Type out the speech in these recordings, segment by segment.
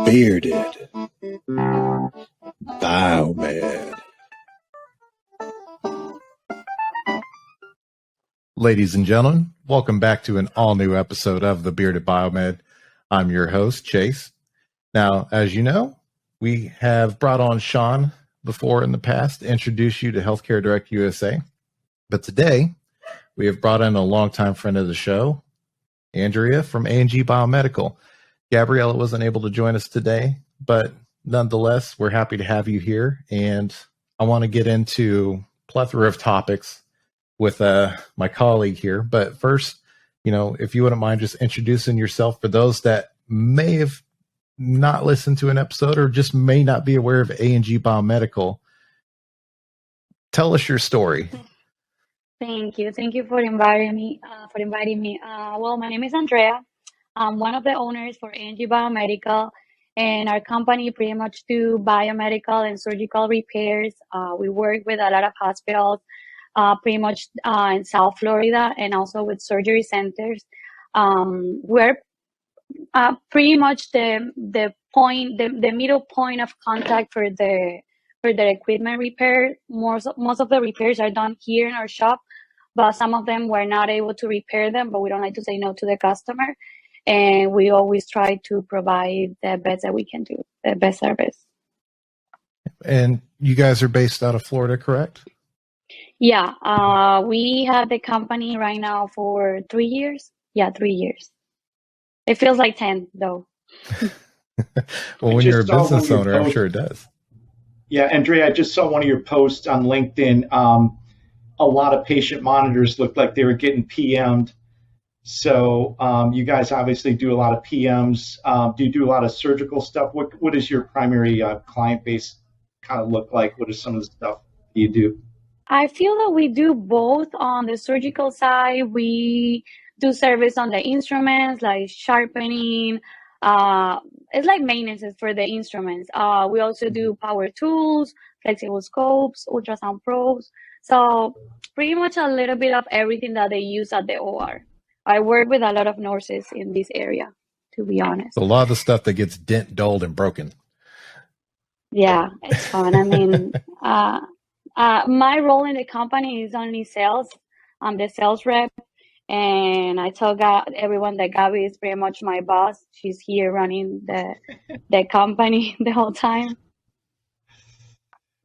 Bearded Biomed. Ladies and gentlemen, welcome back to an all-new episode of the Bearded Biomed. I'm your host, Chase. Now, as you know, we have brought on Sean before in the past to introduce you to Healthcare Direct USA. But today, we have brought in a longtime friend of the show, Andrea from A&G Biomedical. Gabriela wasn't able to join us today, but nonetheless, we're happy to have you here. And I want to get into a plethora of topics with my colleague here. But first, if you wouldn't mind just introducing yourself for those that may have not listened to an episode or just may not be aware of A&G Biomedical. Tell us your story. Thank you. Thank you for inviting me. Well, my name is Andrea. I'm one of the owners for A&G Biomedical, and our company pretty much do biomedical and surgical repairs. We work with a lot of hospitals, pretty much in South Florida, and also with surgery centers. We're pretty much the middle point of contact for the equipment repair. Most of the repairs are done here in our shop, but some of them we're not able to repair them, but we don't like to say no to the customer. And we always try to provide the best that we can do, the best service. And you guys are based out of Florida, correct? Yeah, we have the company right now for 3 years. Yeah, 3 years. It feels like 10, though. Well, when you're a business owner, I'm sure it does. Yeah, Andrea, I just saw one of your posts on LinkedIn. A lot of patient monitors looked like they were getting PM'd. So you guys obviously do a lot of PMs. Do you do a lot of surgical stuff? What does your primary client base kind of look like? What is some of the stuff you do? I feel that we do both. On the surgical side, we do service on the instruments like sharpening. It's like maintenance for the instruments. We also do power tools, flexible scopes, ultrasound probes. So pretty much a little bit of everything that they use at the OR. I work with a lot of nurses in this area, to be honest. A lot of the stuff that gets dent, dulled, and broken. Yeah, it's fun. I mean, my role in the company is only sales. I'm the sales rep. And I tell everyone that Gabby is pretty much my boss. She's here running the company the whole time.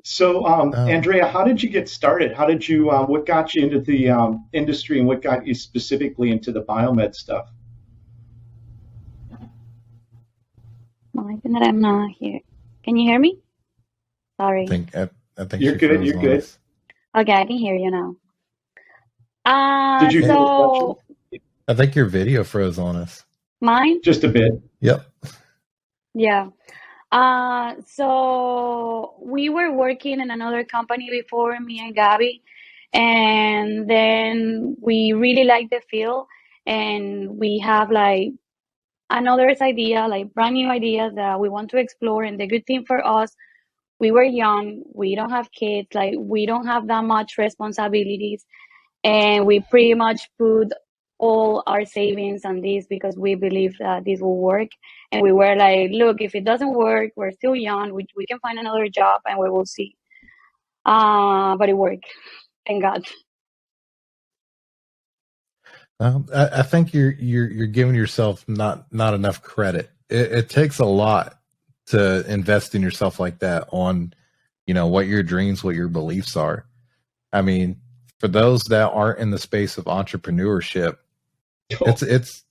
So, Andrea, how did you get started? How did you? What got you into the industry, and what got you specifically into the biomed stuff? I think that I'm not here. Can you hear me? Sorry. I think you're good. You're good. Okay, I can hear you now. Did you so I think your video froze on us. Mine? Just a bit. Yep. Yeah. So we were working in another company before, me and Gabby, and then we really liked the field, and we have like another idea, like brand new ideas that we want to explore. And the good thing for us, we were young, we don't have kids, like we don't have that much responsibilities. And we pretty much put all our savings on this because we believe that this will work. And we were like, look, if it doesn't work, we're still young. We can find another job and we will see. But it worked. Thank God. I think you're giving yourself not enough credit. It takes a lot to invest in yourself like that on, what your dreams, what your beliefs are. I mean, for those that aren't in the space of entrepreneurship, it's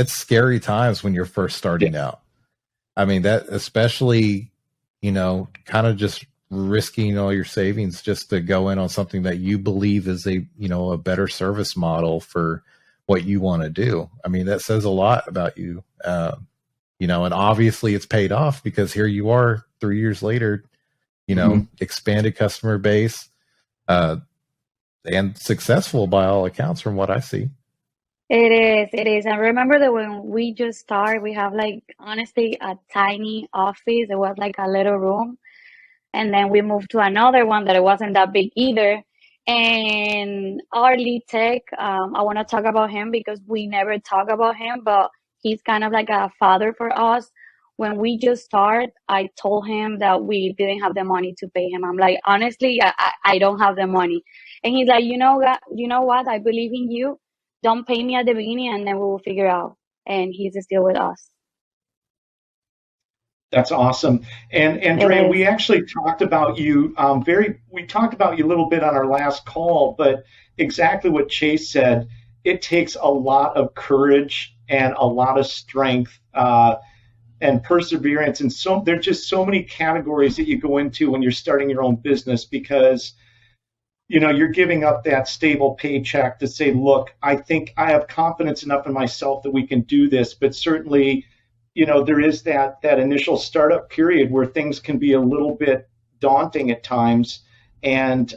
scary times when you're first starting out. I mean, that especially, kind of just risking all your savings just to go in on something that you believe is a better service model for what you want to do. I mean, that says a lot about you. And obviously it's paid off because here you are 3 years later, expanded customer base, and successful by all accounts from what I see. It is. I remember that when we just started, we have honestly a tiny office. It was like a little room. And then we moved to another one that it wasn't that big either. And our lead tech, I want to talk about him because we never talk about him, but he's kind of like a father for us. When we just start, I told him that we didn't have the money to pay him. I'm like, honestly, I don't have the money. And he's like, you know what? I believe in you. Don't pay me at the beginning, and then we will figure out. And he's still with us. That's awesome. And Andrea, we actually talked about you we talked about you a little bit on our last call, but exactly what Chase said, it takes a lot of courage and a lot of strength and perseverance. And there's just so many categories that you go into when you're starting your own business, because you're giving up that stable paycheck to say, look, I think I have confidence enough in myself that we can do this. But certainly, there is that initial startup period where things can be a little bit daunting at times. And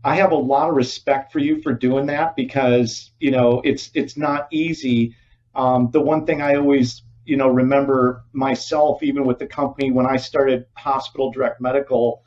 I have a lot of respect for you for doing that, because, it's not easy. The one thing I always, remember myself, even with the company, when I started Hospital Direct Medical,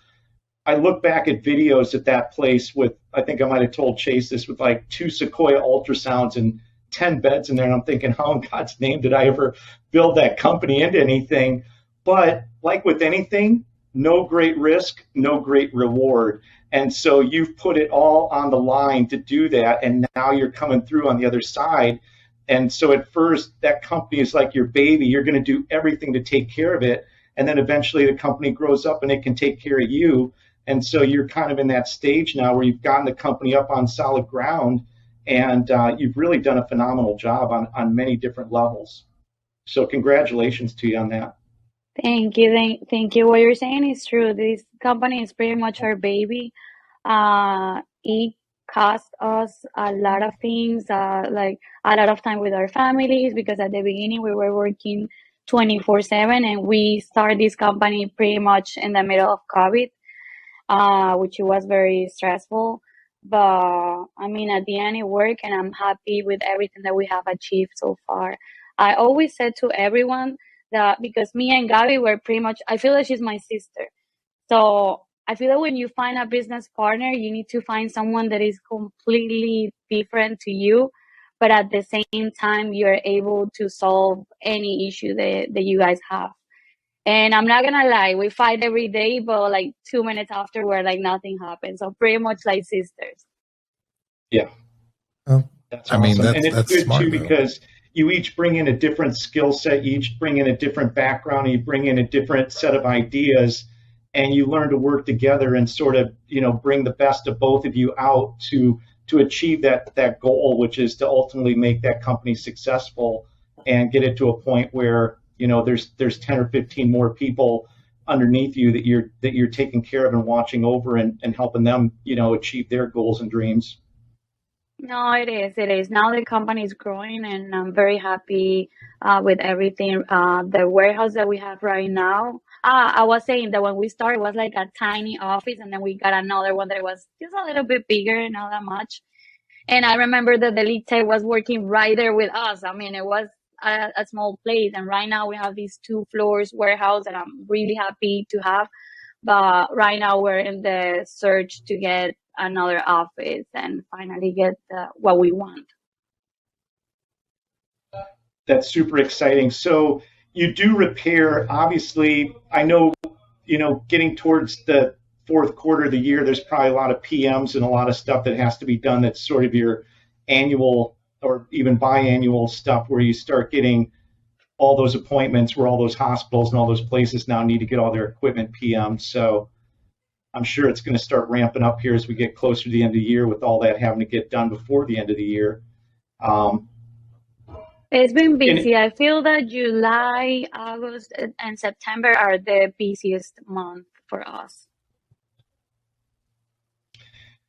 I look back at videos at that place with, I think I might have told Chase this, with like 2 Sequoia ultrasounds and 10 beds in there. And I'm thinking, how in God's name did I ever build that company into anything? But like with anything, no great risk, no great reward. And so you've put it all on the line to do that. And now you're coming through on the other side. And so at first, that company is like your baby. You're going to do everything to take care of it. And then eventually the company grows up and it can take care of you. And so you're kind of in that stage now where you've gotten the company up on solid ground, and you've really done a phenomenal job on many different levels. So congratulations to you on that. Thank you. Thank you. What you're saying is true. This company is pretty much our baby. It cost us a lot of things, like a lot of time with our families, because at the beginning we were working 24/7, and we started this company pretty much in the middle of COVID, which was very stressful. But I mean, at the end it worked, and I'm happy with everything that we have achieved so far. I always said to everyone that, because me and Gabby were pretty much, I feel like she's my sister. So I feel that when you find a business partner, you need to find someone that is completely different to you, but at the same time, you're able to solve any issue that you guys have. And I'm not gonna lie, we fight every day, but like 2 minutes afterward, like nothing happened. So pretty much like sisters. Yeah. Well, That's I awesome. mean, And it's that's good smart, too, though. because you each bring in a different skill set, you each bring in a different background, and you bring in a different set of ideas, and you learn to work together and sort of, bring the best of both of you out to achieve that goal, which is to ultimately make that company successful and get it to a point where, there's 10 or 15 more people underneath you that you're taking care of and watching over and helping them, achieve their goals and dreams. No, it is. It is. Now the company is growing, and I'm very happy with everything. The warehouse that we have right now, I was saying that when we started, it was like a tiny office, and then we got another one that was just a little bit bigger, not that much. And I remember that the lead tech was working right there with us. I mean, it was a small place, and right now we have these 2 floors warehouse that I'm really happy to have. But right now we're in the search to get another office and finally get what we want. That's super exciting. So you do repair, obviously. I know, getting towards the fourth quarter of the year, there's probably a lot of PMs and a lot of stuff that has to be done. That's sort of your annual or even biannual stuff, where you start getting all those appointments, where all those hospitals and all those places now need to get all their equipment PM'd. So I'm sure it's going to start ramping up here as we get closer to the end of the year, with all that having to get done before the end of the year. It's been busy. I feel that July, August, and September are the busiest month for us.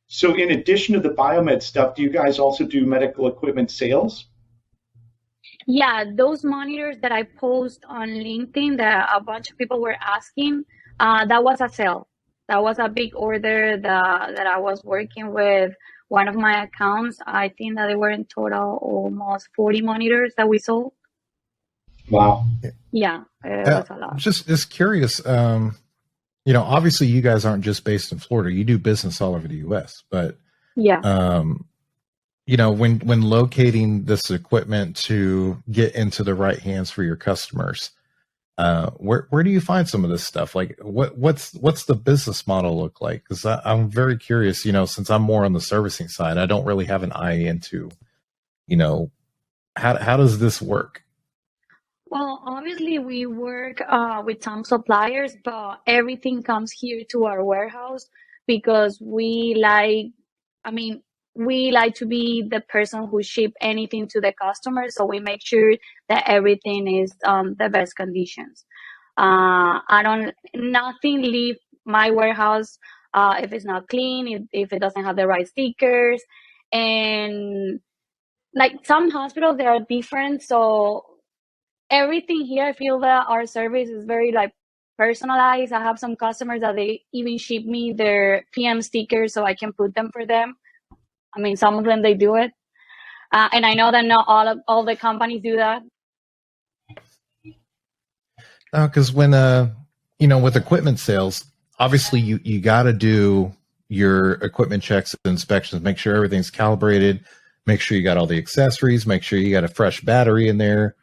So in addition to the biomed stuff, do you guys also do medical equipment sales? Yeah, those monitors that I post on LinkedIn that a bunch of people were asking, that was a sale. That was a big order that I was working with one of my accounts. I think that they were in total almost 40 monitors that we sold. Wow. Yeah, it was a lot. Just curious. Obviously you guys aren't just based in Florida. You do business all over the U.S. But yeah, when locating this equipment to get into the right hands for your customers, where do you find some of this stuff? Like what's the business model look like? Because I'm very curious, since I'm more on the servicing side, I don't really have an eye into, how does this work? Well, obviously we work with some suppliers, but everything comes here to our warehouse because I mean, we like to be the person who ship anything to the customer, so we make sure that everything is the best conditions. I don't nothing leave my warehouse if it's not clean, if it doesn't have the right stickers, and like some hospitals they are different, so everything here, I feel that our service is very like personalized. I have some customers that they even ship me their PM stickers so I can put them for them. I mean, some of them they do it, and I know that not all the companies do that. Because when with equipment sales, obviously you got to do your equipment checks and inspections, make sure everything's calibrated, make sure you got all the accessories, make sure you got a fresh battery in there,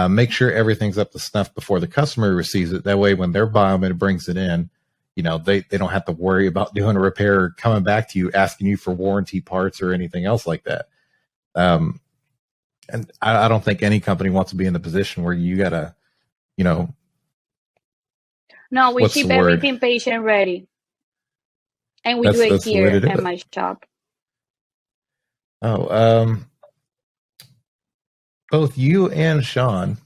make sure everything's up to snuff before the customer receives it. That way, when their biomed brings it in, they don't have to worry about doing a repair or coming back to you asking you for warranty parts or anything else like that. And I don't think any company wants to be in the position where you got to, No, we what's ship the word? everything patient ready, and we do it That's the way here to do at it. my shop. Oh, both you and Sean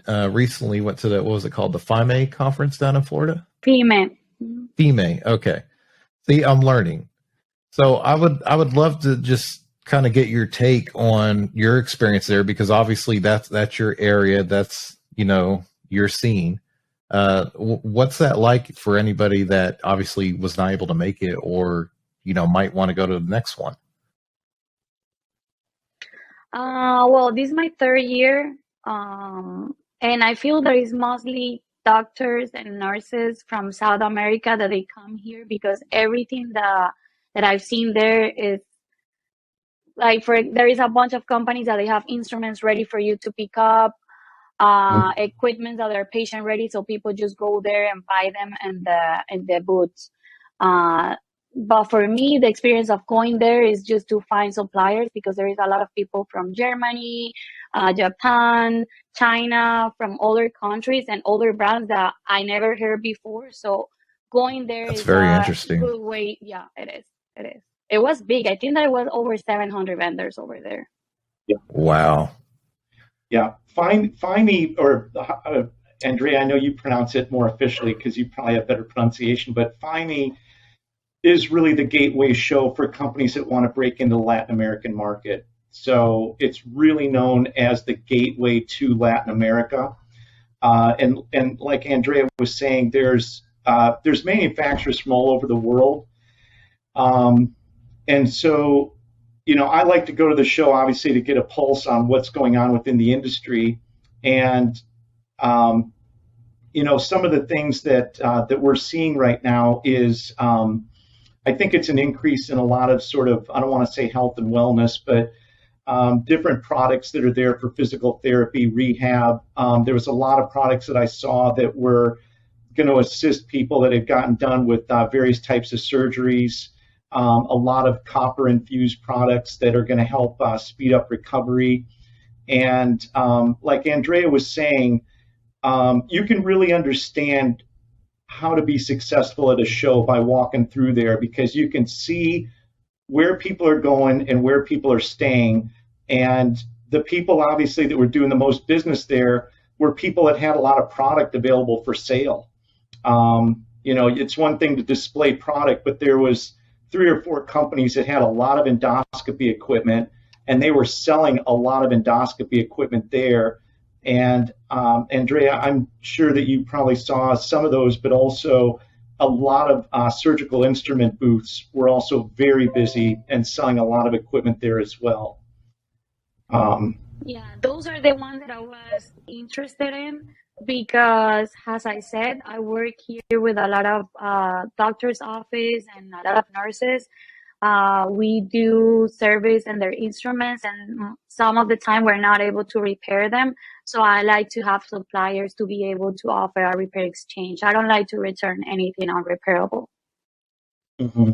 recently went to what was it called? The FIME conference down in Florida? FIME. FIME. Okay. See, I'm learning. So I would love to just kind of get your take on your experience there, because obviously that's your area. That's, your scene. What's that like for anybody that obviously was not able to make it or, might want to go to the next one? Well, this is my third year, and I feel there is mostly doctors and nurses from South America that they come here because everything that I've seen there is like there is a bunch of companies that they have instruments ready for you to pick up, equipment that are patient ready, so people just go there and buy them in the booths. But for me, the experience of going there is just to find suppliers because there is a lot of people from Germany, Japan, China, from other countries and other brands that I never heard before. So going there That's is very a interesting. good way. Yeah, it is. It is. It was big. I think that it was over 700 vendors over there. Yeah. Wow. Yeah. FIME, or Andrea, I know you pronounce it more officially because you probably have better pronunciation, but FIME is really the gateway show for companies that want to break into the Latin American market. So it's really known as the gateway to Latin America. And like Andrea was saying, there's manufacturers from all over the world. And so, I like to go to the show, obviously, to get a pulse on what's going on within the industry. And, some of the things that we're seeing right now is I think it's an increase in a lot of sort of, I don't want to say health and wellness, but different products that are there for physical therapy, rehab. There was a lot of products that I saw that were going to assist people that had gotten done with various types of surgeries. A lot of copper infused products that are going to help speed up recovery. And like Andrea was saying, you can really understand how to be successful at a show by walking through there, because you can see where people are going and where people are staying. And the people obviously that were doing the most business there were people that had a lot of product available for sale. It's one thing to display product, but there was 3 or 4 companies that had a lot of endoscopy equipment, and they were selling a lot of endoscopy equipment there. And Andrea, I'm sure that you probably saw some of those, but also a lot of surgical instrument booths were also very busy and selling a lot of equipment there as well. Yeah, those are the ones that I was interested in because, as I said, I work here with a lot of doctor's office and a lot of nurses. We do service and their instruments, and some of the time we're not able to repair them. So I like to have suppliers to be able to offer a repair exchange. I don't like to return anything unrepairable. Mm-hmm.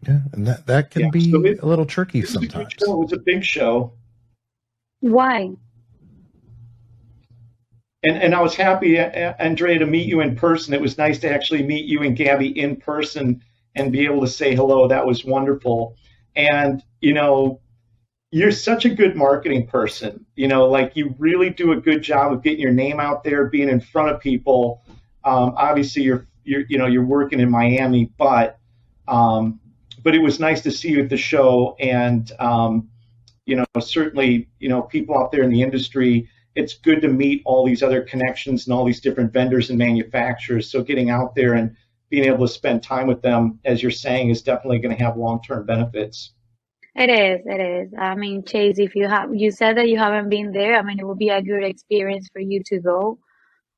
Yeah, and that can be a little tricky sometimes. It was a big show. Why? And I was happy, Andrea, to meet you in person. It was nice to actually meet you and Gabby in person and be able to say hello. That was wonderful. And, you're such a good marketing person. Like you really do a good job of getting your name out there, being in front of people. Obviously, you're working in Miami, but it was nice to see you at the show. And, certainly, people out there in the industry, it's good to meet all these other connections and all these different vendors and manufacturers. So getting out there and being able to spend time with them, as you're saying, is definitely going to have long-term benefits. It is. I mean, Chase, if you said that you haven't been there, I mean, it would be a good experience for you to go.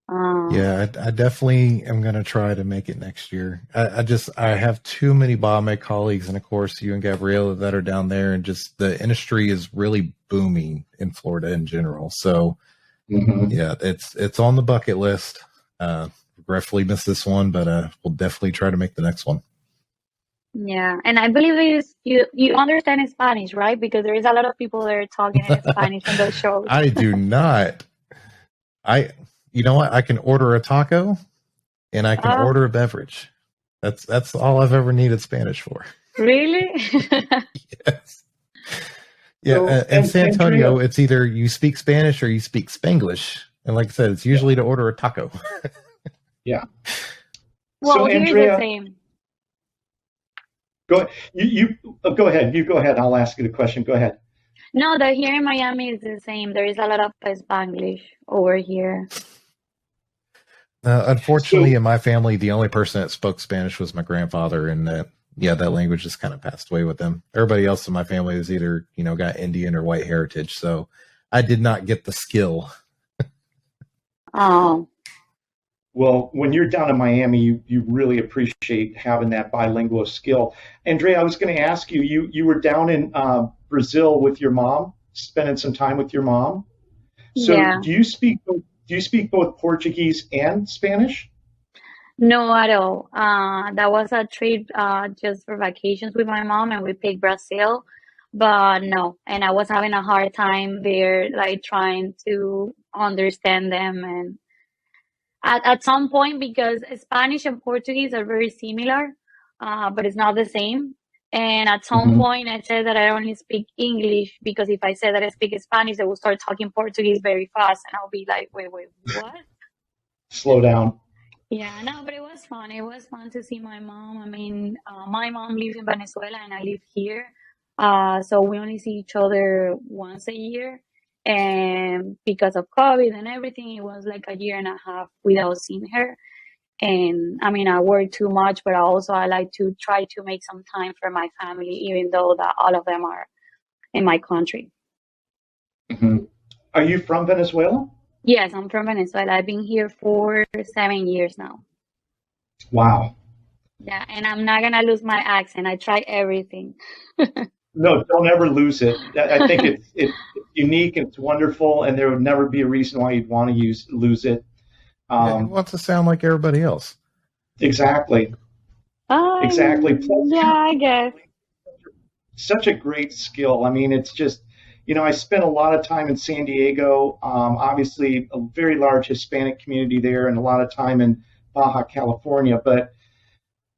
Yeah, I definitely am going to try to make it next year. I have too many biomed colleagues, and of course you and Gabriela that are down there, and just the industry is really booming in Florida in general. So yeah, it's on the bucket list. Regretfully missed this one, but we'll definitely try to make the next one. Yeah, and I believe you understand Spanish, right? Because there is a lot of people that are talking in Spanish on those shows. I do not. You know what? I can order a taco, and I can order a beverage. That's all I've ever needed Spanish for. Really? Yes. Yeah, so, in San Antonio, it's either you speak Spanish or you speak Spanglish, and like I said, it's usually to order a taco. Yeah. Well, so here's Andrea, the same. Go ahead. You go ahead. You go ahead. I'll ask you the question. Go ahead. No, that here in Miami is the same. There is a lot of Spanglish over here. Unfortunately, in my family, the only person that spoke Spanish was my grandfather, and that language just kind of passed away with them. Everybody else in my family is either got Indian or white heritage, so I did not get the skill. Oh. Well, when you're down in Miami, you really appreciate having that bilingual skill. Andrea, I was going to ask you. You were down in Brazil with your mom, spending some time with your mom. So yeah. Do you speak both Portuguese and Spanish? No, at all. That was a trip just for vacations with my mom, and we picked Brazil. But no, and I was having a hard time there, like trying to understand them. And at some point, because Spanish and Portuguese are very similar, but it's not the same. And at some point, I said that I only speak English, because if I said that I speak Spanish, they will start talking Portuguese very fast, and I'll be like, wait, what? Slow down. Yeah, no, but it was fun. It was fun to see my mom. I mean, my mom lives in Venezuela and I live here. So we only see each other once a year. And because of COVID and everything, it was like a year and a half without seeing her. And I mean, I work too much, but I like to try to make some time for my family, even though that all of them are in my country. Mm-hmm. Are you from Venezuela? Yes, I'm from Venezuela. I've been here for 7 years now. Wow. Yeah, and I'm not going to lose my accent. I try everything. No, don't ever lose it. I think it's unique, it's wonderful, and there would never be a reason why you'd want to lose it. You want to sound like everybody else. Exactly. Exactly. Plus, yeah, I guess. Such a great skill. I mean, it's just, I spent a lot of time in San Diego, obviously a very large Hispanic community there, and a lot of time in Baja California, but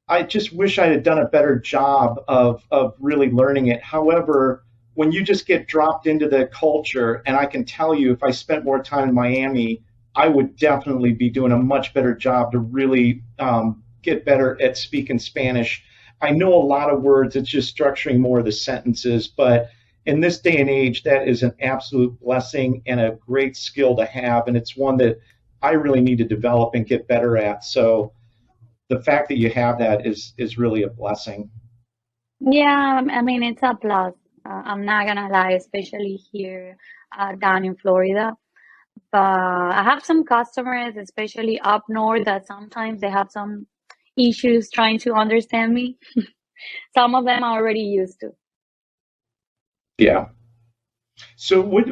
I just wish I had done a better job of really learning it. However, when you just get dropped into the culture, and I can tell you, if I spent more time in Miami, I would definitely be doing a much better job to really get better at speaking Spanish. I know a lot of words, it's just structuring more of the sentences, but in this day and age, that is an absolute blessing and a great skill to have, and it's one that I really need to develop and get better at. So the fact that you have that is really a blessing. Yeah, I mean, it's a plus. I'm not gonna lie, especially here down in Florida. But I have some customers, especially up north, that sometimes they have some issues trying to understand me. some of them are already used to. Yeah. So what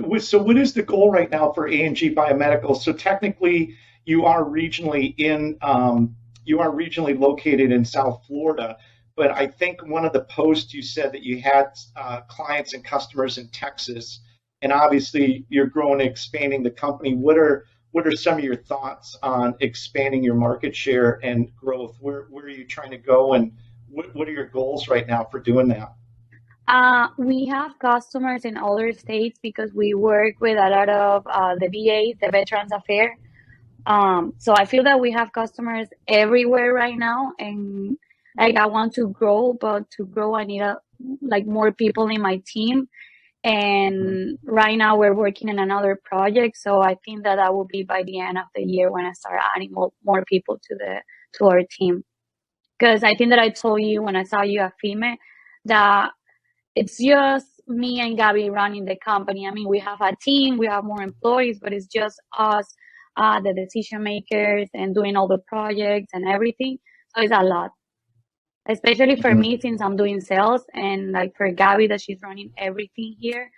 is the goal right now for A&G Biomedical? So technically, you are regionally located in South Florida, but I think one of the posts you said that you had clients and customers in Texas, and obviously you're growing and expanding the company. What are some of your thoughts on expanding your market share and growth? Where are you trying to go, and what are your goals right now for doing that? We have customers in other states because we work with a lot of the VAs, the Veterans Affairs. So I feel that we have customers everywhere right now, and like I want to grow, but to grow I need more people in my team. And right now we're working on another project, so I think that will be by the end of the year when I start adding more people to our team. Because I think that I told you when I saw you at FIME that it's just me and Gabby running the company. I mean, we have a team, we have more employees, but it's just us, the decision makers, and doing all the projects and everything. So it's a lot, especially for me since I'm doing sales, and like for Gabby that she's running everything here,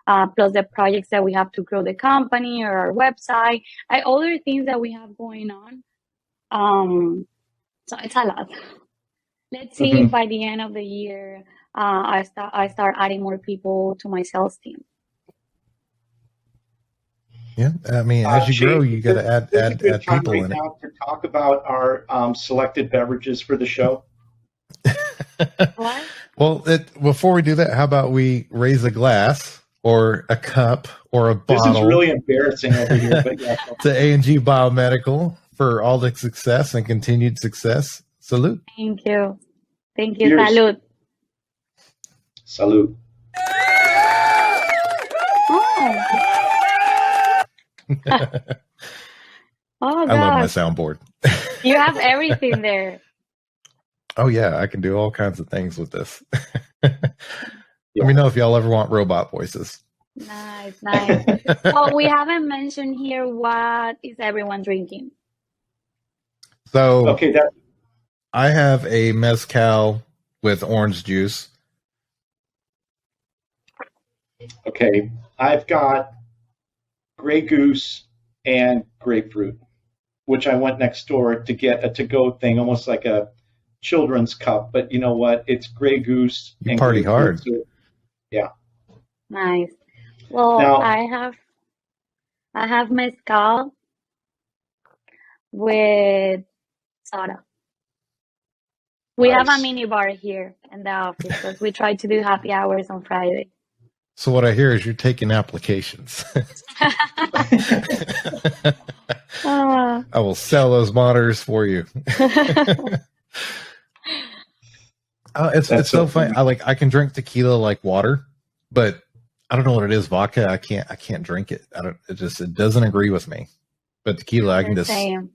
plus the projects that we have to grow the company or our website, other things that we have going on. So it's a lot. Let's see if by the end of the year I start adding more people to my sales team. Yeah, I mean, as you grow, you got to add people in it. Now to talk about our selected beverages for the show. What? Well, before we do that, how about we raise a glass or a cup or a bottle? This is really embarrassing over here, but yeah. To A&G Biomedical for all the success and continued success. Salute. Thank you. Thank you. Cheers. Salud. Salute. Oh. Oh, I love my gosh. soundboard. You have everything there. Oh, yeah, I can do all kinds of things with this. Let me know if y'all ever want robot voices. Nice. Well, we haven't mentioned here what is everyone drinking. So, Okay, I have a mezcal with orange juice. Okay, I've got Grey Goose and grapefruit, which I went next door to get a to-go thing, almost like a children's cup. But you know what? It's Grey Goose You and party grapefruit. hard. So, yeah. Nice. Well, Now- I have mezcal with soda. We have a Nice. mini bar here in the office because we try to do happy hours on Friday. So what I hear is you're taking applications. Ah. I will sell those monitors for you. It's so funny. I can drink tequila like water, but I don't know what it is. Vodka, I can't drink it. It doesn't agree with me. But tequila, I can just. Same.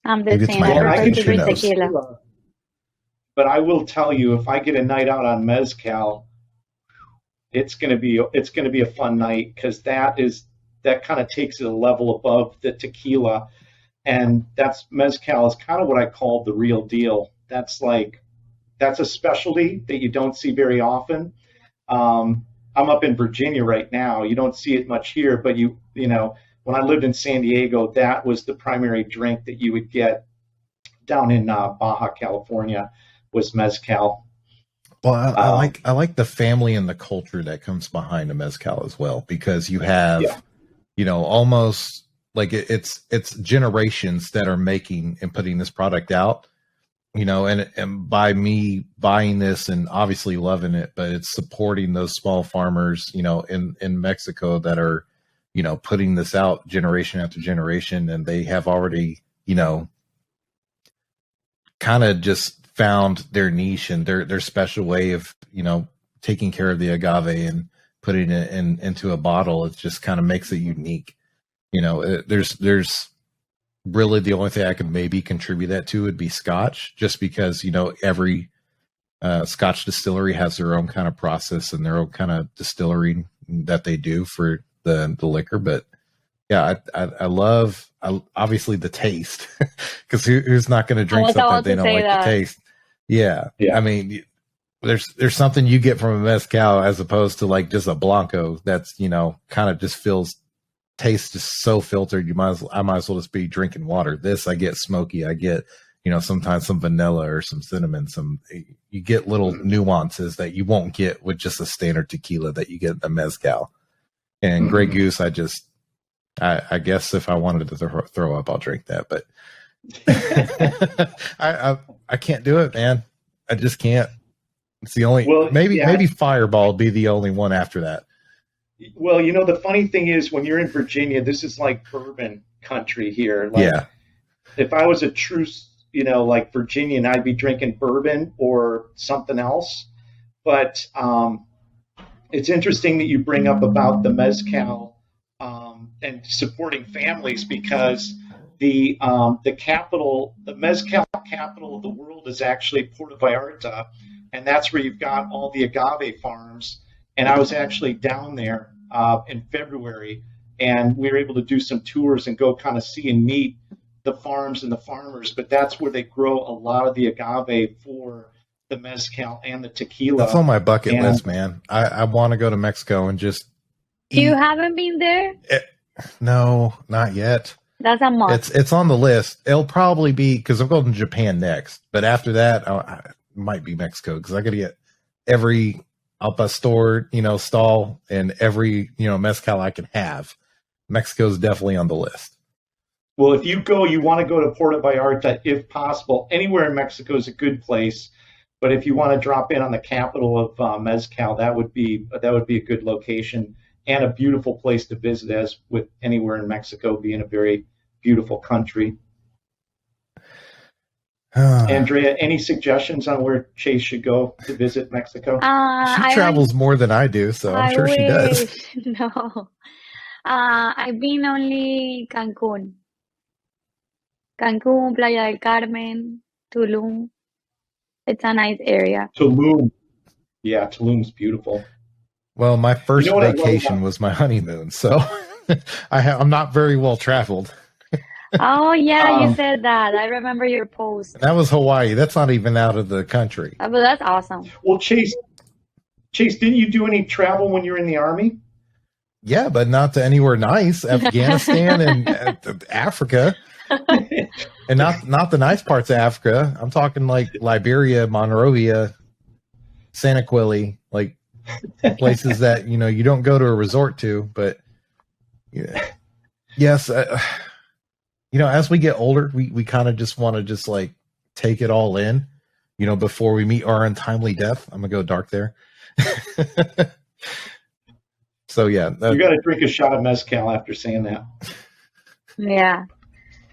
I'm the Maybe it's same. my I prefer heritage, to who drink knows? tequila. But I will tell you, if I get a night out on mezcal, it's gonna be a fun night, because that kind of takes it a level above the tequila, and mezcal is kind of what I call the real deal. That's a specialty that you don't see very often. I'm up in Virginia right now. You don't see it much here, but you know, when I lived in San Diego, that was the primary drink that you would get down in Baja California, was mezcal. Well, I like the family and the culture that comes behind a mezcal as well, because you have, almost like it's generations that are making and putting this product out, and by me buying this and obviously loving it, but it's supporting those small farmers, in Mexico that are, putting this out generation after generation, and they have already, kind of just found their niche and their special way of, taking care of the agave and putting it into a bottle. It just kind of makes it unique. There's really the only thing I could maybe contribute that to would be Scotch, just because, every Scotch distillery has their own kind of process and their own kind of distillery that they do for the liquor. But yeah, I love obviously the taste, because who's not going to drink something they don't like the taste. Yeah. Yeah. I mean, there's something you get from a mezcal as opposed to like just a blanco that's, kind of just tastes just so filtered. I might as well just be drinking water. This, I get smoky. I get, sometimes some vanilla or some cinnamon. You get little nuances that you won't get with just a standard tequila that you get in a mezcal. And Grey Goose, I guess if I wanted to throw up, I'll drink that, but I can't do it, man. I just can't. It's the only, maybe Fireball would be the only one after that. Well, the funny thing is when you're in Virginia, this is like bourbon country here. Like, yeah. If I was a true, like Virginian, I'd be drinking bourbon or something else. But it's interesting that you bring up about the mezcal and supporting families, because the mezcal capital of the world is actually Puerto Vallarta, and that's where you've got all the agave farms. And I was actually down there in February, and we were able to do some tours and go kind of see and meet the farms and the farmers. But that's where they grow a lot of the agave for the mezcal and the tequila. That's on my bucket list, man. I want to go to Mexico and just eat. You haven't been there? No, not yet. That's a must. It's on the list. It'll probably be because I'm going to Japan next. But after that, I might be Mexico, because I got to get every al pastor, stall and every, mezcal I can have. Mexico's definitely on the list. Well, if you go, you want to go to Puerto Vallarta if possible. Anywhere in Mexico is a good place. But if you want to drop in on the capital of mezcal, that would be a good location and a beautiful place to visit, as with anywhere in Mexico being a very beautiful country. Andrea, any suggestions on where Chase should go to visit Mexico? She travels more than I do, so I'm sure she does. No. I've been only Cancun, Playa del Carmen, Tulum. It's a nice area. Tulum. Yeah, Tulum's beautiful. Well, my first vacation was my honeymoon, so I'm not very well traveled. Oh, yeah, you said that. I remember your post. That was Hawaii. That's not even out of the country. But that's awesome. Well, Chase, didn't you do any travel when you were in the Army? Yeah, but not to anywhere nice. Afghanistan and Africa. And not the nice parts of Africa. I'm talking like Liberia, Monrovia, Sanaquilly, like places that, you don't go to a resort to. But yes, as we get older, we kind of just want to just like take it all in, before we meet our untimely death. I'm going to go dark there. So, yeah. You got to drink a shot of mezcal after saying that. Yeah.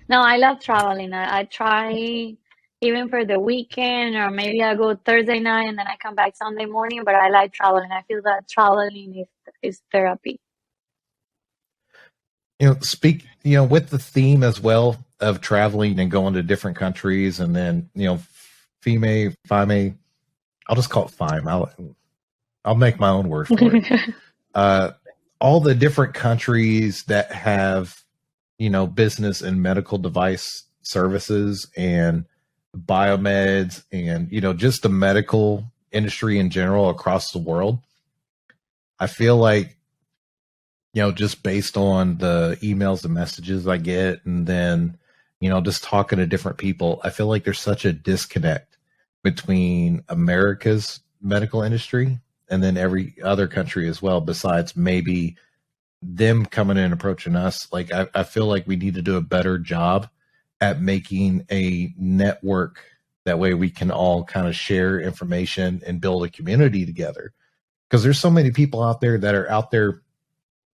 No, I love traveling. I try even for the weekend, or maybe I go Thursday night and then I come back Sunday morning, but I like traveling. I feel that traveling is therapy. With the theme as well of traveling and going to different countries, and then, FIME, I'll just call it FIME. I'll make my own word for it. All the different countries that have, business and medical device services and biomeds and, just the medical industry in general across the world. I feel like, just based on the emails and messages I get, and then, just talking to different people, I feel like there's such a disconnect between America's medical industry and then every other country as well, besides maybe them coming in and approaching us. Like, I feel like we need to do a better job at making a network. That way we can all kind of share information and build a community together. Because there's so many people out there that are out there,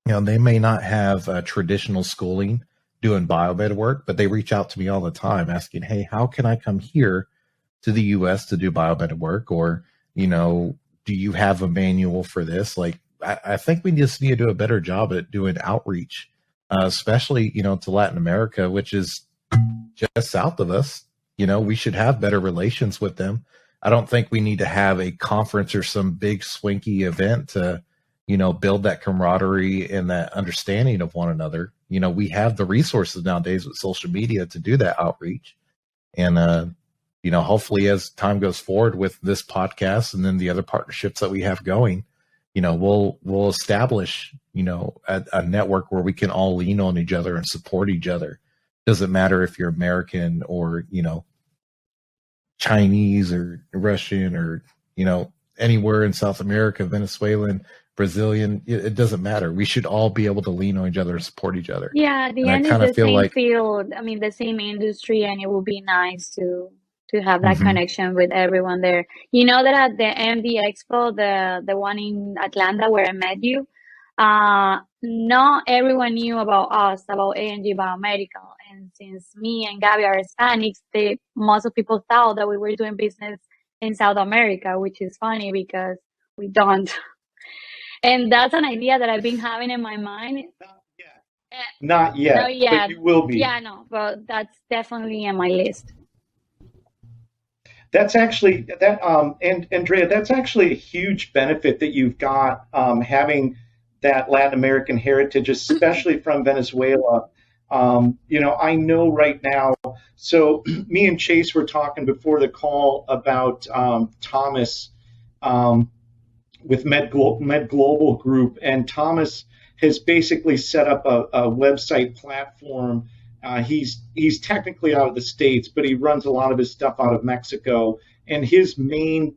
they may not have traditional schooling doing biomed work, but they reach out to me all the time asking, hey, how can I come here to the US to do biomed work? Or, do you have a manual for this? Like, I think we just need to do a better job at doing outreach, especially, to Latin America, which is just south of us. We should have better relations with them. I don't think we need to have a conference or some big swanky event to, build that camaraderie and that understanding of one another. We have the resources nowadays with social media to do that outreach. And hopefully as time goes forward with this podcast and then the other partnerships that we have going, we'll establish, a network where we can all lean on each other and support each other. Doesn't matter if you're American or, Chinese or Russian or, anywhere in South America, Venezuelan, Brazilian, it doesn't matter. We should all be able to lean on each other and support each other. Yeah, at the And I end it's kind the of feel same like, field. I mean, the same industry, and it would be nice to have that Mhm. connection with everyone there. You know that at the MD Expo, the one in Atlanta where I met you, not everyone knew about us, about A&G Biomedical. And since me and Gabby are Hispanics, most of people thought that we were doing business in South America, which is funny because we don't. And that's an idea that I've been having in my mind. Eh, Not No, yet, but yeah, you will be. yeah, no, but that's definitely on my list. That's actually and Andrea, that's actually a huge benefit that you've got having that Latin American heritage, especially from Venezuela. I know right now. So me and Chase were talking before the call about Thomas with Med Global Group, and Thomas has basically set up a website platform. He's technically out of the States, but he runs a lot of his stuff out of Mexico. And his main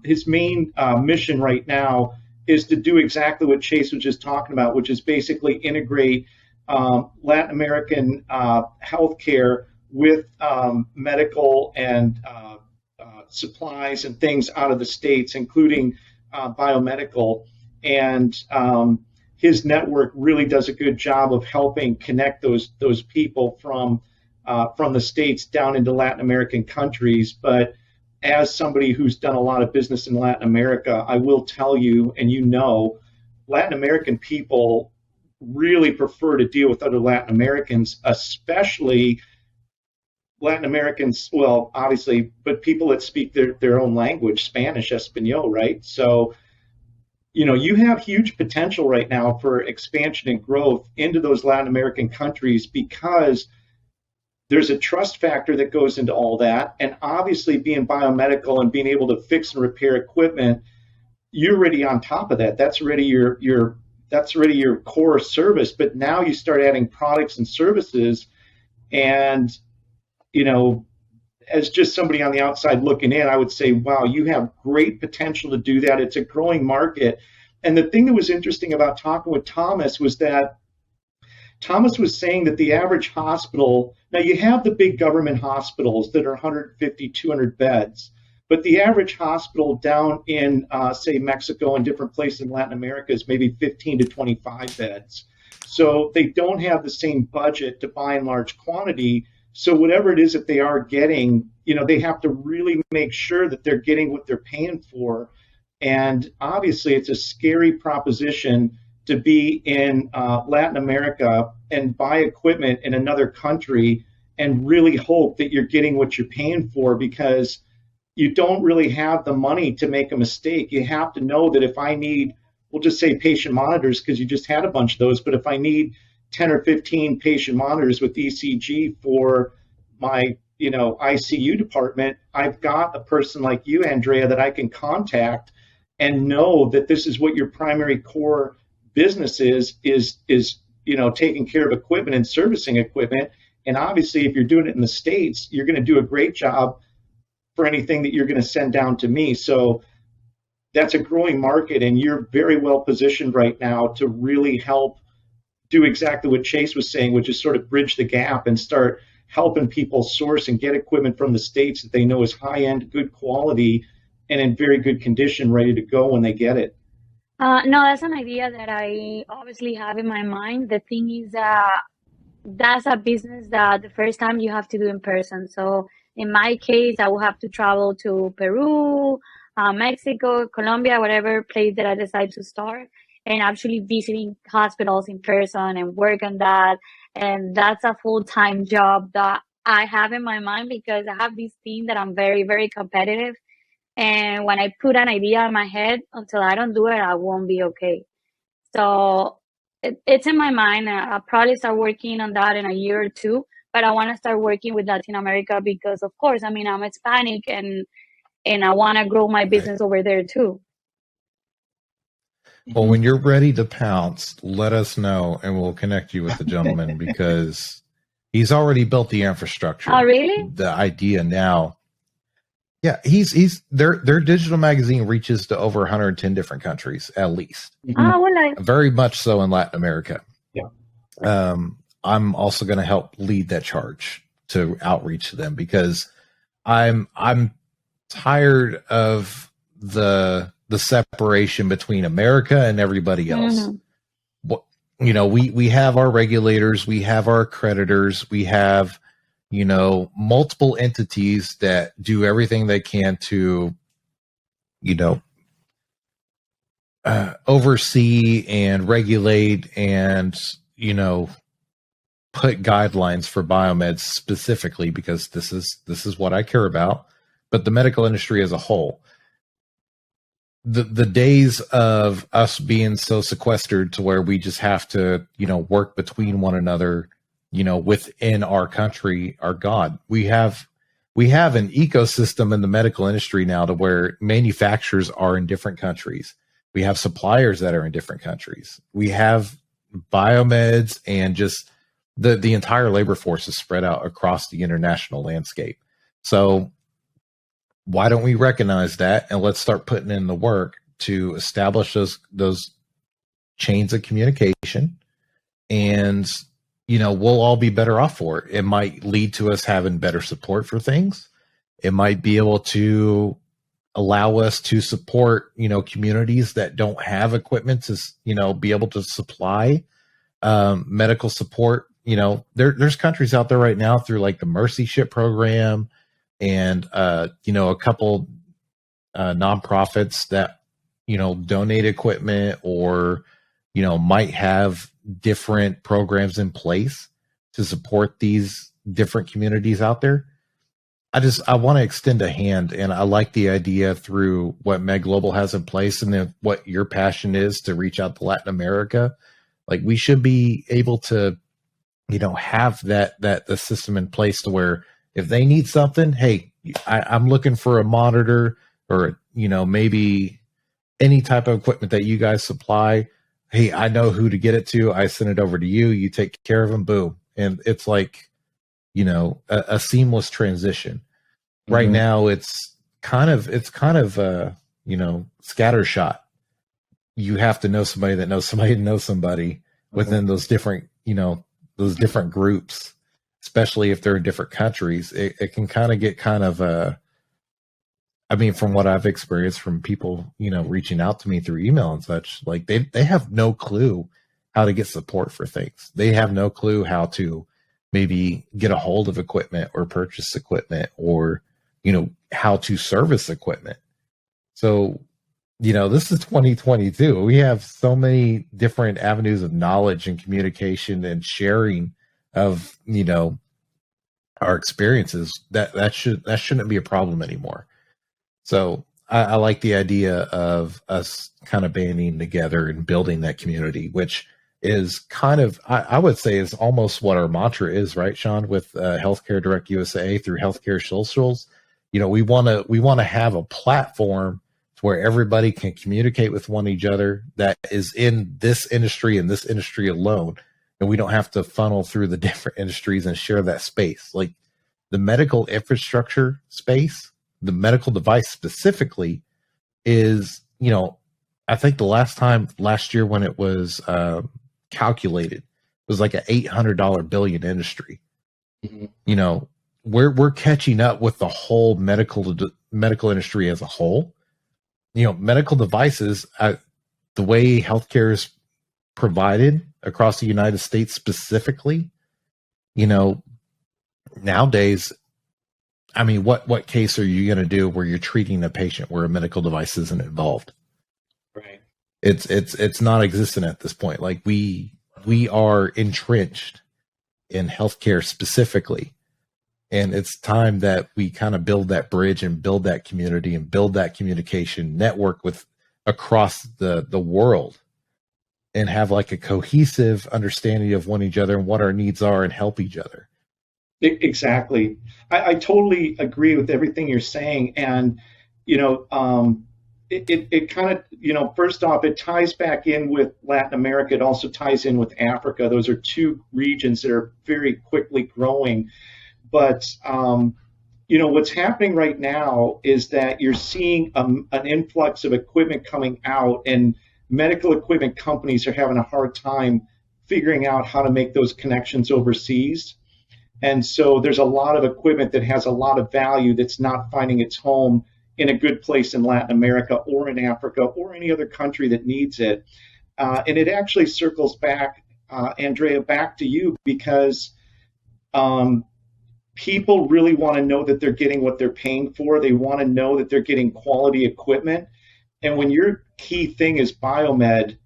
mission right now is to do exactly what Chase was just talking about, which is basically integrate Latin American healthcare with medical and supplies and things out of the States, including biomedical. And his network really does a good job of helping connect those people from the States down into Latin American countries. But as somebody who's done a lot of business in Latin America, I will tell you, and Latin American people really prefer to deal with other Latin Americans, especially Latin Americans, well, obviously, but people that speak their own language, Spanish, Espanol, right? So, you have huge potential right now for expansion and growth into those Latin American countries because there's a trust factor that goes into all that. And obviously, being biomedical and being able to fix and repair equipment, you're already on top of that. That's already your core service. But now you start adding products and services, and as just somebody on the outside looking in, I would say, wow, you have great potential to do that. It's a growing market. And the thing that was interesting about talking with Thomas was that Thomas was saying that the average hospital, now you have the big government hospitals that are 150, 200 beds, but the average hospital down in, say, Mexico and different places in Latin America is maybe 15 to 25 beds. So they don't have the same budget to buy in large quantity. So whatever it is that they are getting, they have to really make sure that they're getting what they're paying for. And obviously, it's a scary proposition to be in Latin America and buy equipment in another country and really hope that you're getting what you're paying for, because you don't really have the money to make a mistake. You have to know that if I need, we'll just say patient monitors, because you just had a bunch of those, but if I need 10 or 15 patient monitors with ECG for my ICU department, I've got a person like you, Andrea, that I can contact and know that this is what your primary core business is taking care of equipment and servicing equipment. And obviously, if you're doing it in the States, you're going to do a great job for anything that you're going to send down to me. So that's a growing market, and you're very well positioned right now to really help do exactly what Chase was saying, which is sort of bridge the gap and start helping people source and get equipment from the States that they know is high-end, good quality, and in very good condition, ready to go when they get it. No, that's an idea that I obviously have in my mind. The thing is, that's a business that the first time you have to do in person. So in my case, I will have to travel to Peru, Mexico, Colombia, whatever place that I decide to start, and actually visiting hospitals in person and work on that. And that's a full-time job that I have in my mind, because I have this thing that I'm very, very competitive. And when I put an idea in my head, until I don't do it, I won't be okay. So it's in my mind. I'll probably start working on that in a year or two. but I want to start working with Latin America because, of course, I mean, I'm Hispanic and I want to grow my business over there too. Well, when you're ready to pounce, let us know and we'll connect you with the gentleman because he's already built the infrastructure. Oh, really? The idea now. Yeah, he's their digital magazine reaches to over 110 different countries at least. Oh, well, Very much so in Latin America. Yeah. I'm also going to help lead that charge to outreach to them because I'm tired of the separation between America and everybody else. You know, we have our regulators, we have our accreditors, we have, you know, multiple entities that do everything they can to, you know, oversee and regulate and, you know, put guidelines for biomeds specifically because this is what I care about, but the medical industry as a whole. The days of us being so sequestered to where we just have to, you know, work between one another, you know, within our country are gone. We have an ecosystem in the medical industry now to where manufacturers are in different countries. We have suppliers that are in different countries. We have biomeds and just the entire labor force is spread out across the international landscape. So why don't we recognize that and let's start putting in the work to establish those chains of communication, and you know, we'll all be better off for it. It might lead to us having better support for things. It might be able to allow us to support, you know, communities that don't have equipment to, you know, be able to supply medical support. You know, there's countries out there right now through like the Mercy Ship program and you know, a couple nonprofits that, you know, donate equipment or, you know, might have different programs in place to support these different communities out there. I want to extend a hand, and I like the idea through what Med Global has in place and then what your passion is to reach out to Latin America. Like we should be able to, you know, have the system in place to where if they need something, hey, I'm looking for a monitor or, you know, maybe any type of equipment that you guys supply. Hey, I know who to get it to. I send it over to you. You take care of them. Boom. And it's like, you know, a seamless transition. Right now, it's kind of you know, scattershot. You have to know somebody that knows somebody to know somebody within those different, you know, those different groups, especially if they're in different countries. It can kind of get kind of I mean, from what I've experienced from people, you know, reaching out to me through email and such, like they have no clue how to get support for things. They have no clue how to maybe get a hold of equipment or purchase equipment or, you know, how to service equipment. So, you know, this is 2022. We have so many different avenues of knowledge and communication and sharing of, you know, our experiences that shouldn't be a problem anymore. So I like the idea of us kind of banding together and building that community, which is kind of, I would say is almost what our mantra is, right, Sean, with Healthcare Direct USA through Healthcare Socials. You know, we want to have a platform to where everybody can communicate with one each other that is in this industry and this industry alone. And we don't have to funnel through the different industries and share that space. Like the medical infrastructure space, the medical device specifically is, you know, I think the last year when it was calculated, it was like an $800 billion industry. You know, we're catching up with the whole medical industry as a whole. You know, medical devices, the way healthcare is provided across the United States specifically, you know, nowadays, I mean, what case are you going to do where you're treating a patient where a medical device isn't involved? Right. It's non-existent at this point. Like we are entrenched in healthcare specifically. And it's time that we kind of build that bridge and build that community and build that communication network with across the world and have like a cohesive understanding of one each other and what our needs are and help each other. Exactly. I totally agree with everything you're saying. And, you know, it kind of, first off, it ties back in with Latin America. It also ties in with Africa. Those are two regions that are very quickly growing. But, what's happening right now is that you're seeing an influx of equipment coming out, and medical equipment companies are having a hard time figuring out how to make those connections overseas. And so there's a lot of equipment that has a lot of value that's not finding its home in a good place in Latin America or in Africa or any other country that needs it. And it actually circles back, Andrea, back to you, because people really want to know that they're getting what they're paying for. They want to know that they're getting quality equipment. And when your key thing is biomed,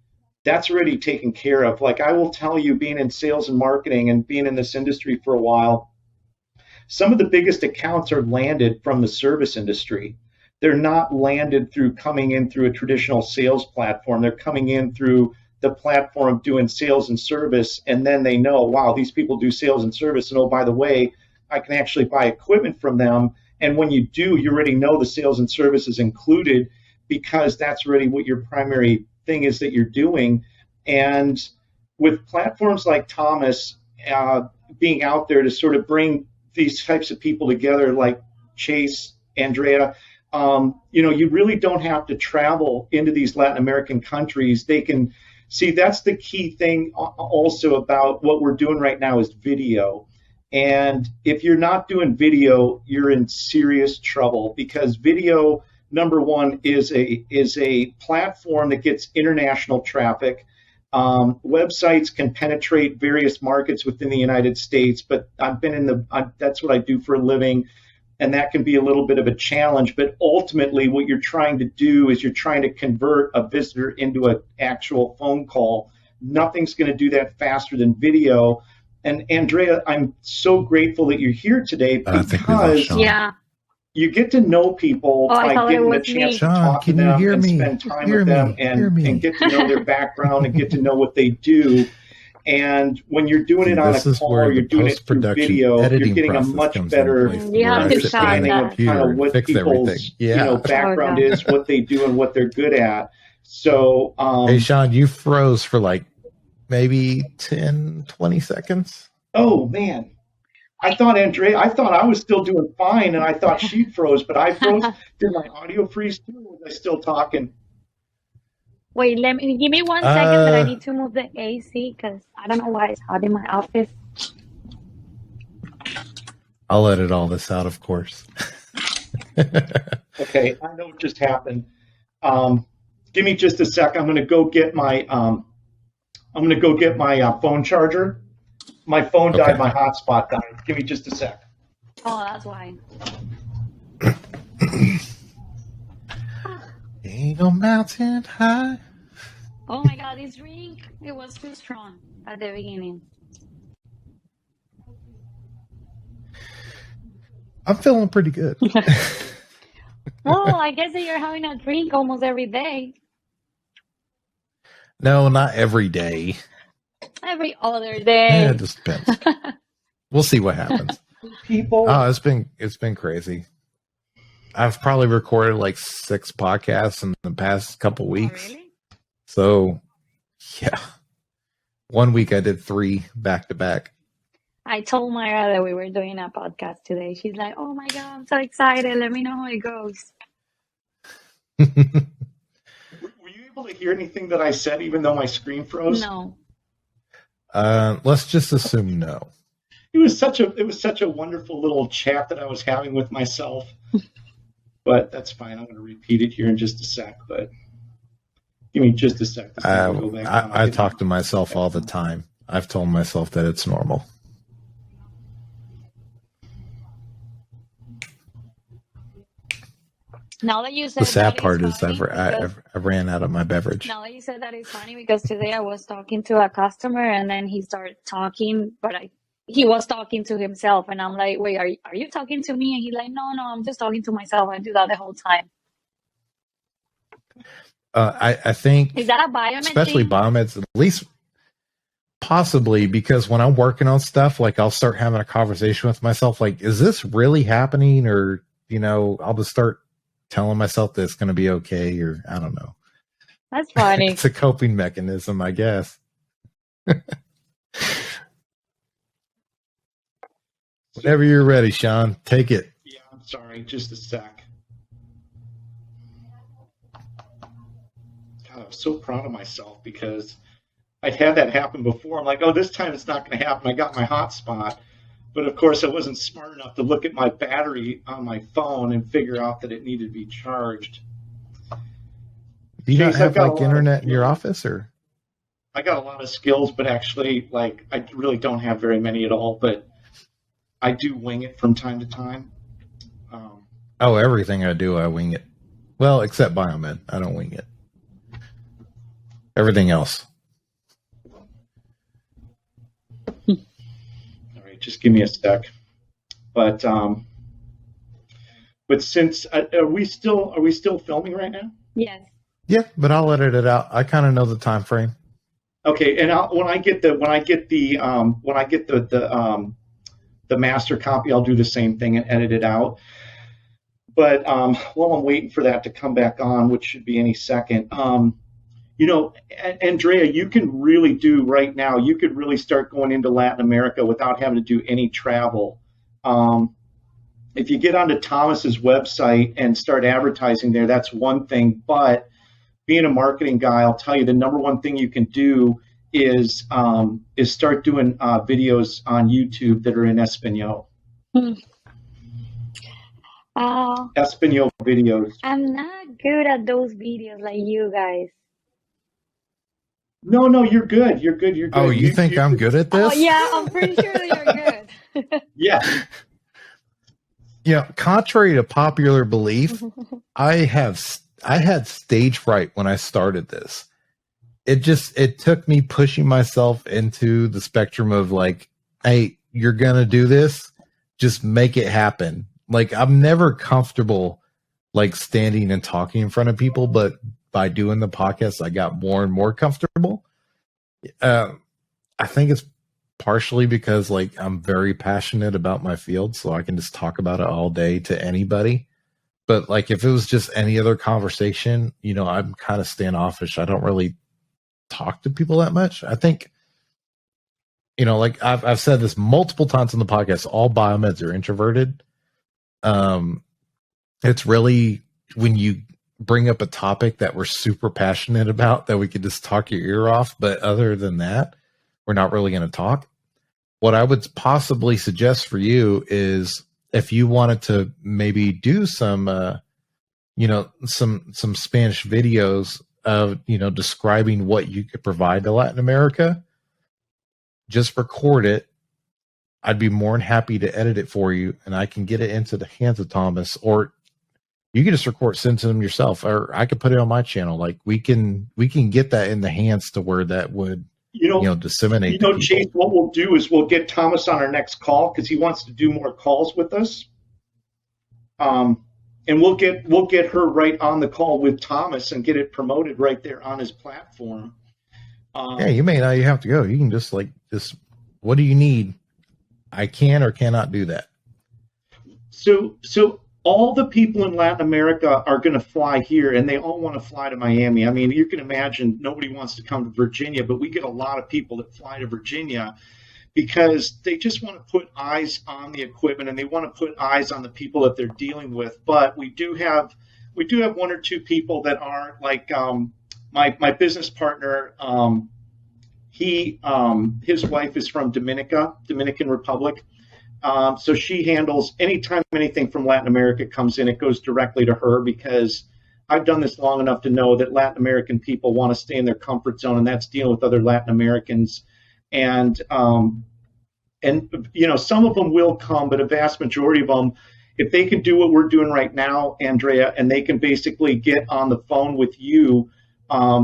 that's already taken care of. Like, I will tell you, being in sales and marketing and being in this industry for a while, some of the biggest accounts are landed from the service industry. They're not landed through coming in through a traditional sales platform. They're coming in through the platform doing sales and service, and then they know, wow, these people do sales and service, and oh, by the way, I can actually buy equipment from them. And when you do, you already know the sales and service is included, because that's really what your primary thing is that you're doing. And with platforms like Thomas being out there to sort of bring these types of people together, like Chase, Andrea, you really don't have to travel into these Latin American countries. They can see, that's the key thing also about what we're doing right now is video. And if you're not doing video, you're in serious trouble, because video, number one, is a platform that gets international traffic. Websites can penetrate various markets within the United States, but that's what I do for a living, and that can be a little bit of a challenge. But ultimately, what you're trying to do is you're trying to convert a visitor into an actual phone call. Nothing's going to do that faster than video. And Andrea, I'm so grateful that you're here today, because you get to know people by getting a chance to talk to them and spend time with them and get to know their background and get to know what they do. And when you're doing it on a call or you're doing it through video, you're getting a much better understanding of kind of what people's background is, what they do, and what they're good at. So, hey, Sean, you froze for like maybe 10, 20 seconds. Oh, man. I thought I was still doing fine, and I thought she froze, but I froze. Did my audio freeze too, or was I still talking? Wait, give me 1 second that I need to move the AC, because I don't know why it's hot in my office. I'll edit all this out, of course. Okay, I know what just happened. Give me just a sec. I'm going to go get my phone charger. My phone died. My hotspot died. Give me just a sec. Oh, that's why. Ain't no mountain high. Oh my God, this drink, it was too strong at the beginning. I'm feeling pretty good. Well, I guess that you're having a drink almost every day. No, not every day. Every other day. Yeah, it just depends. We'll see what happens. People. Oh, it's been crazy. I've probably recorded like 6 podcasts in the past couple weeks. Oh, really? So, yeah. One week I did 3 back to back. I told Myra that we were doing a podcast today. She's like, oh my God, I'm so excited. Let me know how it goes. Were you able to hear anything that I said, even though my screen froze? No. Let's just assume no. It was such a wonderful little chat that I was having with myself. But that's fine. I'm going to repeat it here in just a sec. But give me just a sec. I talk to myself all the time. I've told myself that it's normal. Now that you said the sad that, part is I ran out of my beverage. Now that you said that, it's funny because today I was talking to a customer and then he started talking, but he was talking to himself, and I'm like, wait, are you talking to me? And he's like, no, I'm just talking to myself. I do that the whole time. I think, is that a biomed especially thing? biomeds, at least Possibly, because when I'm working on stuff, like I'll start having a conversation with myself, like, is this really happening? Or, I'll just start telling myself that it's going to be okay, or I don't know. That's funny. It's a coping mechanism, I guess. Whenever you're ready, Sean, take it. Yeah, I'm sorry, just a sec. God, I'm so proud of myself because I'd had that happen before. I'm like, oh, this time it's not going to happen. I got my hotspot. But of course, I wasn't smart enough to look at my battery on my phone and figure out that it needed to be charged. Do you not have like internet in your office, or? I got a lot of skills, but actually, like, I really don't have very many at all. But I do wing it from time to time. Everything I do, I wing it. Well, except biomed, I don't wing it. Everything else. Just give me a sec. But since are we still filming right now? Yes. Yeah, but I'll edit it out. I kind of know the time frame. Okay, and when I get the master copy, I'll do the same thing and edit it out. But while I'm waiting for that to come back on, which should be any second, Andrea, you can really do right now. You could really start going into Latin America without having to do any travel. If you get onto Thomas's website and start advertising there, that's one thing. But being a marketing guy, I'll tell you the number one thing you can do is start doing videos on YouTube that are in Espanol. Espanol videos. I'm not good at those videos like you guys. No, you're good. You're good. Oh, you think I'm good at this? Oh, yeah, I'm pretty sure that you're good. Yeah. Contrary to popular belief, I had stage fright when I started this. It took me pushing myself into the spectrum of like, hey, you're going to do this. Just make it happen. Like, I'm never comfortable like standing and talking in front of people, but by doing the podcast, I got more and more comfortable. I think it's partially because like I'm very passionate about my field, so I can just talk about it all day to anybody. But like if it was just any other conversation, I'm kind of standoffish. I don't really talk to people that much. I think, like I've said this multiple times on the podcast, all biomeds are introverted. It's really when you bring up a topic that we're super passionate about that we could just talk your ear off. But other than that, we're not really going to talk. What I would possibly suggest for you is if you wanted to maybe do some, some Spanish videos of, describing what you could provide to Latin America, just record it. I'd be more than happy to edit it for you, and I can get it into the hands of Thomas, or you can just record, send to them yourself, or I could put it on my channel. Like we can get that in the hands to where that would, disseminate. Chase, what we'll do is we'll get Thomas on our next call because he wants to do more calls with us. And we'll get her right on the call with Thomas and get it promoted right there on his platform. Yeah, you may not even have to go. You can just what do you need? I can or cannot do that. So all the people in Latin America are going to fly here, and they all want to fly to Miami. I mean, you can imagine nobody wants to come to Virginia, but we get a lot of people that fly to Virginia because they just want to put eyes on the equipment and they want to put eyes on the people that they're dealing with. But we do have one or two people that are like my business partner. His wife is from Dominican Republic. So she handles anytime anything from Latin America comes in, it goes directly to her because I've done this long enough to know that Latin American people want to stay in their comfort zone, and that's dealing with other Latin Americans. And some of them will come, but a vast majority of them, if they can do what we're doing right now, Andrea, and they can basically get on the phone with you,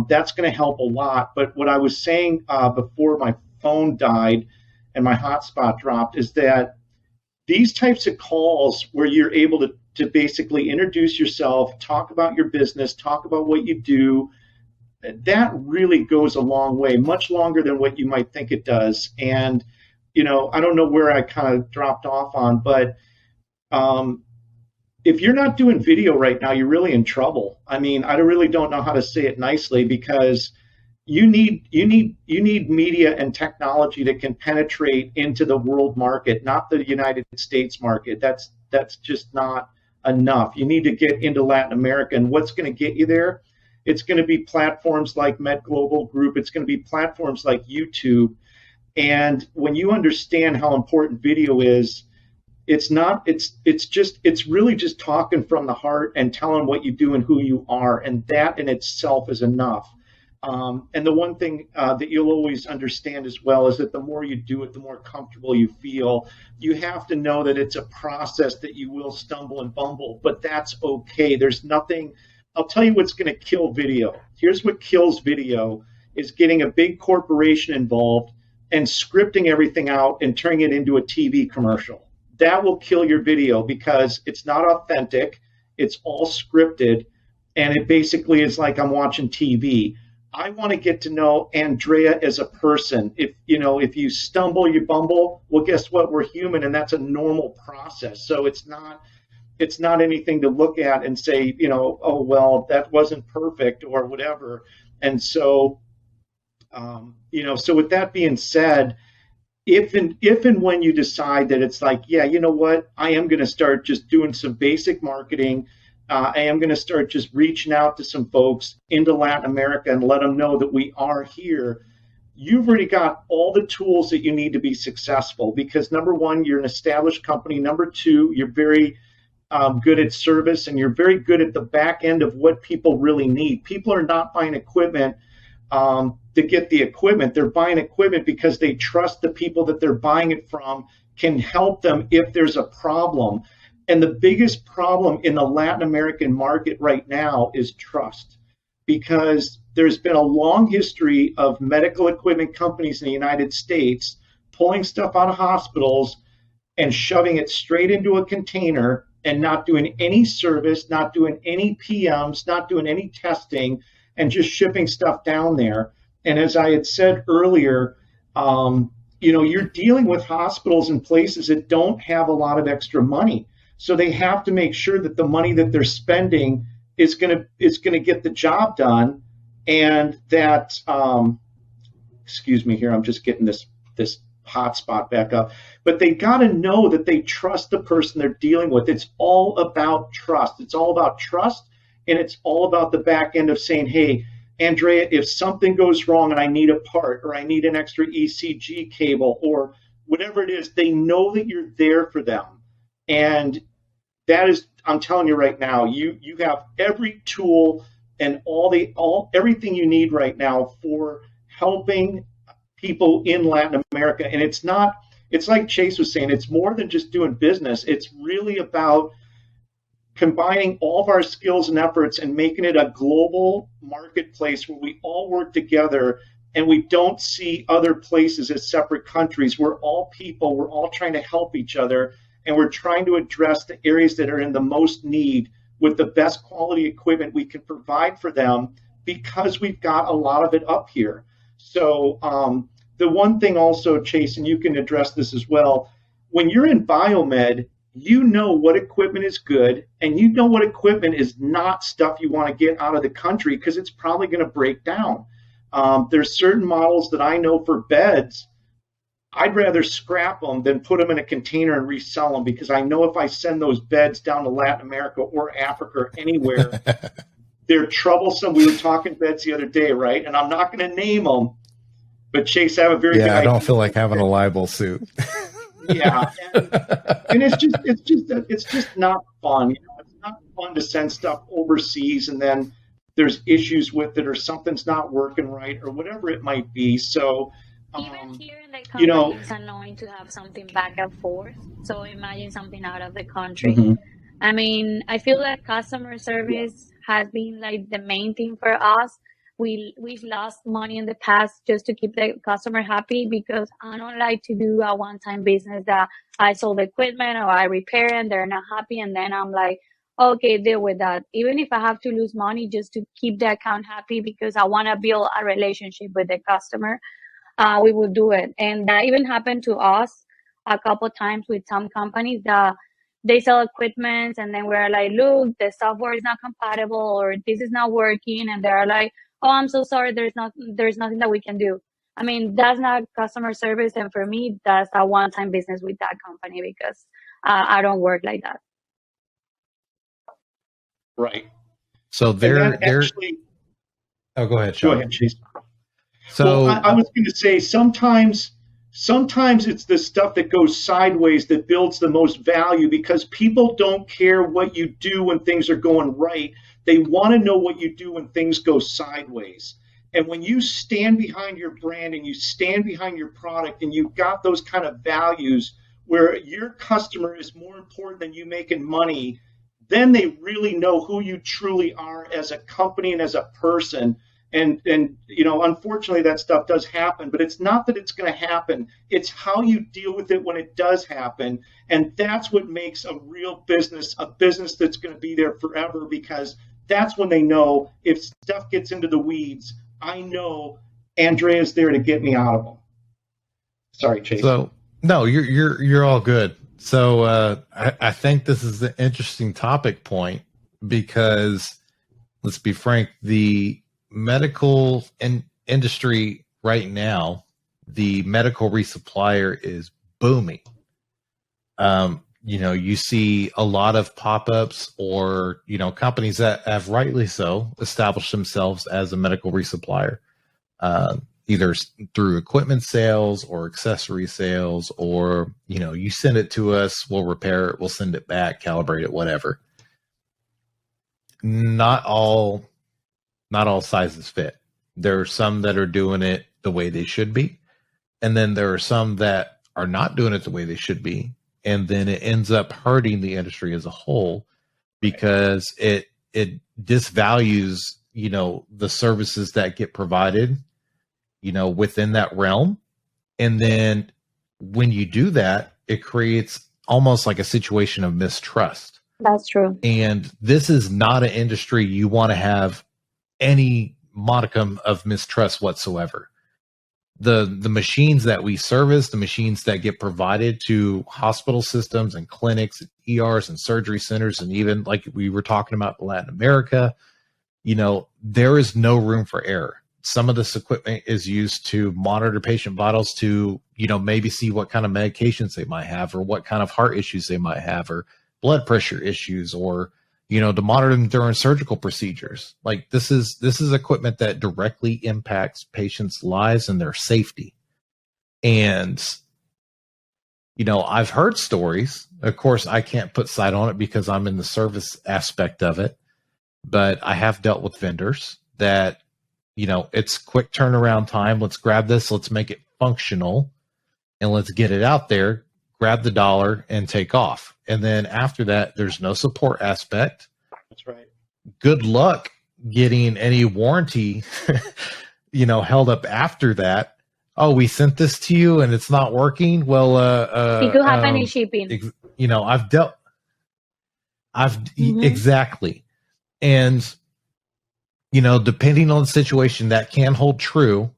that's going to help a lot. But what I was saying before my phone died and my hotspot dropped is that these types of calls where you're able to basically introduce yourself, talk about your business, talk about what you do, that really goes a long way, much longer than what you might think it does. And, I don't know where I kind of dropped off on, but if you're not doing video right now, you're really in trouble. I mean, I really don't know how to say it nicely, because you need media and technology that can penetrate into the world market, not the United States market. That's just not enough. You need to get into Latin America, and what's going to get you there? It's going to be platforms like Met Global Group. It's going to be platforms like YouTube. And when you understand how important video is, it's really just talking from the heart and telling what you do and who you are, and that in itself is enough. And the one thing that you'll always understand as well is that the more you do it, the more comfortable you feel. You have to know that it's a process, that you will stumble and bumble, but that's okay. There's nothing. I'll tell you what's going to kill video. Here's what kills video, is getting a big corporation involved and scripting everything out and turning it into a TV commercial. That will kill your video, because it's not authentic. It's all scripted, and it basically is like I'm watching TV. I want to get to know Andrea as a person. If you stumble, you bumble, well, guess what? We're human, and that's a normal process. So it's not anything to look at and say, oh, well, that wasn't perfect or whatever. And so, so with that being said, if and when you decide that it's like, yeah, you know what, I am going to start just doing some basic marketing. I am going to start just reaching out to some folks into Latin America and let them know that we are here. You've already got all the tools that you need to be successful, because number one, you're an established company. Number two, you're very good at service, and you're very good at the back end of what people really need. People are not buying equipment to get the equipment. They're buying equipment because they trust the people that they're buying it from can help them if there's a problem. And the biggest problem in the Latin American market right now is trust, because there's been a long history of medical equipment companies in the United States pulling stuff out of hospitals and shoving it straight into a container and not doing any service, not doing any PMs, not doing any testing, and just shipping stuff down there. And as I had said earlier, you're dealing with hospitals and places that don't have a lot of extra money. So they have to make sure that the money that they're spending is going to get the job done, and that excuse me here, I'm just getting this hotspot back up. But they got to know that they trust the person they're dealing with. It's all about trust. It's all about trust, and it's all about the back end of saying, hey, Andrea, if something goes wrong and I need a part, or I need an extra ECG cable, or whatever it is, they know that you're there for them. And that is, I'm telling you right now, you have every tool and everything you need right now for helping people in Latin America. And it's like Chase was saying, it's more than just doing business. It's really about combining all of our skills and efforts and making it a global marketplace where we all work together, and we don't see other places as separate countries. We're all people. We're all trying to help each other, and we're trying to address the areas that are in the most need with the best quality equipment we can provide for them, because we've got a lot of it up here. So the one thing also, Chase, and you can address this as well, when you're in biomed, you know what equipment is good, and you know what equipment is not stuff you want to get out of the country, because it's probably going to break down. There's certain models that I know for beds, I'd rather scrap them than put them in a container and resell them, because I know if I send those beds down to Latin America or Africa or anywhere, they're troublesome. We were talking beds the other day, right? And I'm not going to name them, but Chase, I have a very good idea. I don't feel like having a libel suit. Yeah, and it's just not fun. It's not fun to send stuff overseas and then there's issues with it, or something's not working right, or whatever it might be. So even here in the company, it's annoying to have something back and forth. So imagine something out of the country. Mm-hmm. I mean, I feel like customer service has been like the main thing for us. We've lost money in the past just to keep the customer happy, because I don't like to do a one-time business that I sold equipment or I repair and they're not happy, and then I'm like, okay, deal with that. Even if I have to lose money just to keep the account happy because I want to build a relationship with the customer, we will do it. And that even happened to us a couple times with some companies that they sell equipment and then we're like, look, the software is not compatible or this is not working. And they're like, oh, I'm so sorry. There's nothing that we can do. I mean, that's not customer service. And for me, that's a one-time business with that company because I don't work like that. Right. So they're actually, oh, go ahead, Sean. Go ahead, Chase. So well, I was going to say sometimes it's the stuff that goes sideways that builds the most value because people don't care what you do when things are going right. They want to know what you do when things go sideways. And when you stand behind your brand and you stand behind your product and you've got those kind of values where your customer is more important than you making money, then they really know who you truly are as a company and as a person. And you know, unfortunately, that stuff does happen, but it's not that it's going to happen. It's how you deal with it when it does happen. And that's what makes a real business a business that's going to be there forever, because that's when they know if stuff gets into the weeds, I know Andrea's there to get me out of them. Sorry, Chase. So no, you're all good. So I think this is an interesting topic point because let's be frank, the medical industry right now, the medical resupplier is booming. You know, you see a lot of pop-ups or, you know, companies that have rightly so established themselves as a medical resupplier, either through equipment sales or accessory sales, or, you know, you send it to us, we'll repair it, we'll send it back, calibrate it, whatever. Not all sizes fit. There are some that are doing it the way they should be. And then there are some that are not doing it the way they should be. And then it ends up hurting the industry as a whole because it disvalues, you know, the services that get provided, you know, within that realm. And then when you do that, it creates almost like a situation of mistrust. That's true. And this is not an industry you want to have any modicum of mistrust whatsoever. The machines that we service, the machines that get provided to hospital systems and clinics, and ERs and surgery centers, and even like we were talking about Latin America, you know, there is no room for error. Some of this equipment is used to monitor patient vitals to, you know, maybe see what kind of medications they might have or what kind of heart issues they might have or blood pressure issues, or, you know, to monitor them during surgical procedures. Like this is equipment that directly impacts patients' lives and their safety. And, you know, I've heard stories, of course, I can't put sight on it because I'm in the service aspect of it, but I have dealt with vendors that, you know, it's quick turnaround time. Let's grab this, let's make it functional, and let's get it out there, grab the dollar and take off. And then after that, there's no support aspect. That's right. Good luck getting any warranty, you know, held up after that. Oh, we sent this to you and it's not working. Well, If you have any shipping, you know, exactly. And, you know, depending on the situation, that can hold true,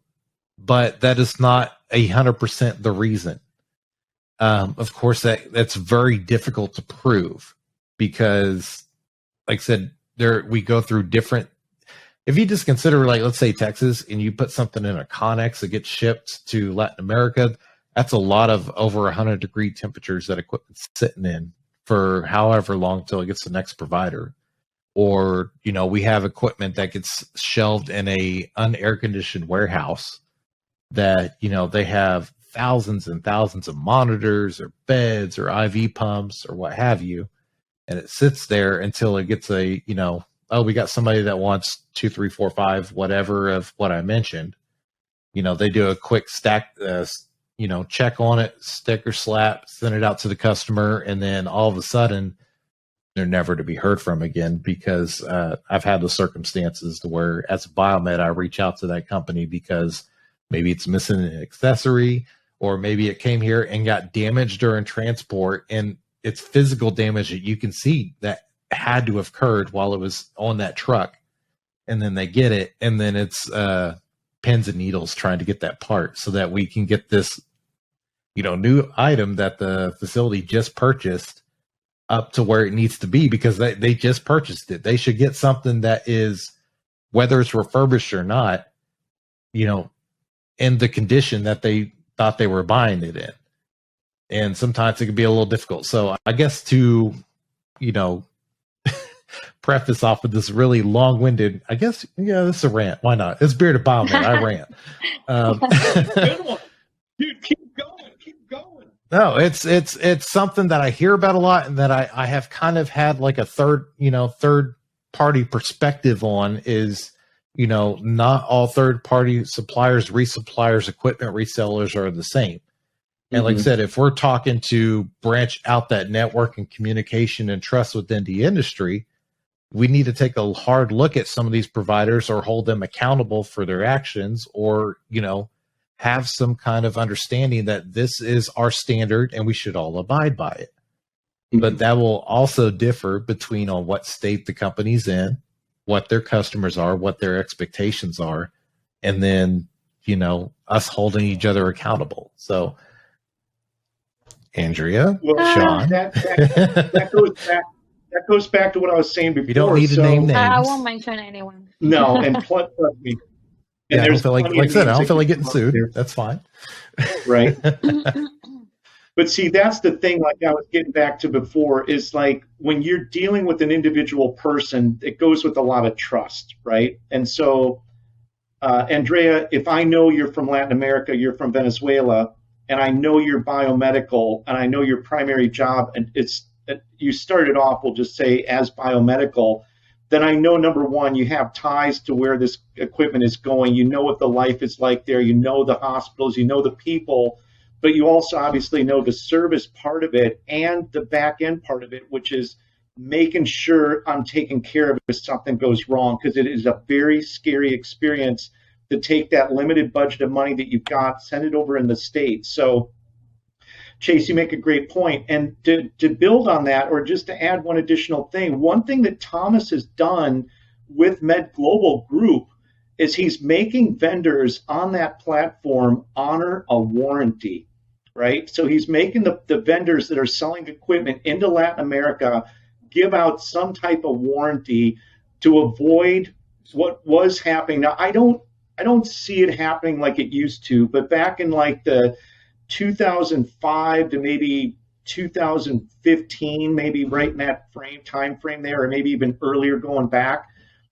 but that is not 100% the reason. Of course, that's very difficult to prove because, like I said, we go through different. If you just consider, like, let's say Texas, and you put something in a Connex that gets shipped to Latin America, that's a lot of over 100-degree temperatures that equipment's sitting in for however long till it gets the next provider. Or, you know, we have equipment that gets shelved in a unair-conditioned warehouse that, you know, they have thousands and thousands of monitors or beds or IV pumps or what have you. And it sits there until it gets a, you know, oh, we got somebody that wants 2, 3, 4, 5, whatever of what I mentioned. You know, they do a quick stack, you know, check on it, sticker slap, send it out to the customer. And then all of a sudden they're never to be heard from again because I've had the circumstances to where as a biomed, I reach out to that company because maybe it's missing an accessory, or maybe it came here and got damaged during transport, and it's physical damage that you can see that had to have occurred while it was on that truck, and then they get it, and then it's pins and needles trying to get that part so that we can get this, new item that the facility just purchased up to where it needs to be, because they just purchased it. They should get something that is, whether it's refurbished or not, in the condition that they thought they were buying it in. And sometimes it can be a little difficult. So I guess to, preface off with this really long-winded, I guess, this is a rant. Why not? It's Bearded Biomed. I rant. Good one. Dude, keep going. No, it's something that I hear about a lot, and that I have kind of had like a third party perspective on is, not all third party suppliers, resuppliers, equipment resellers are the same. And like I said, if we're talking to branch out that network and communication and trust within the industry, we need to take a hard look at some of these providers, or hold them accountable for their actions, or, have some kind of understanding that this is our standard and we should all abide by it. But that will also differ between on what state the company's in, what their customers are, what their expectations are, and then, us holding each other accountable. So, Andrea, Sean. That goes back to what I was saying before. You don't need to name names. I won't mention anyone. No, and trust me. And I don't feel like I don't feel like getting sued. There. That's fine. Right. But see, that's the thing, like I was getting back to before, is like when you're dealing with an individual person, it goes with a lot of trust, right? And so, Andrea, if I know you're from Latin America, you're from Venezuela, and I know you're biomedical, and I know your primary job, and you started off, we'll just say, as biomedical, then I know, number one, you have ties to where this equipment is going. You know what the life is like there. You know the hospitals. You know the people. But you also obviously know the service part of it and the back end part of it, which is making sure I'm taken care of if something goes wrong, because it is a very scary experience to take that limited budget of money that you've got, send it over in the States. So, Chase, you make a great point. And to build on that, or just to add one additional thing, one thing that Thomas has done with Med Global Group is he's making vendors on that platform honor a warranty, right? So he's making the vendors that are selling equipment into Latin America give out some type of warranty to avoid what was happening. Now, I don't see it happening like it used to, but back in like the 2005 to maybe 2015, maybe right in that time frame there, or maybe even earlier going back,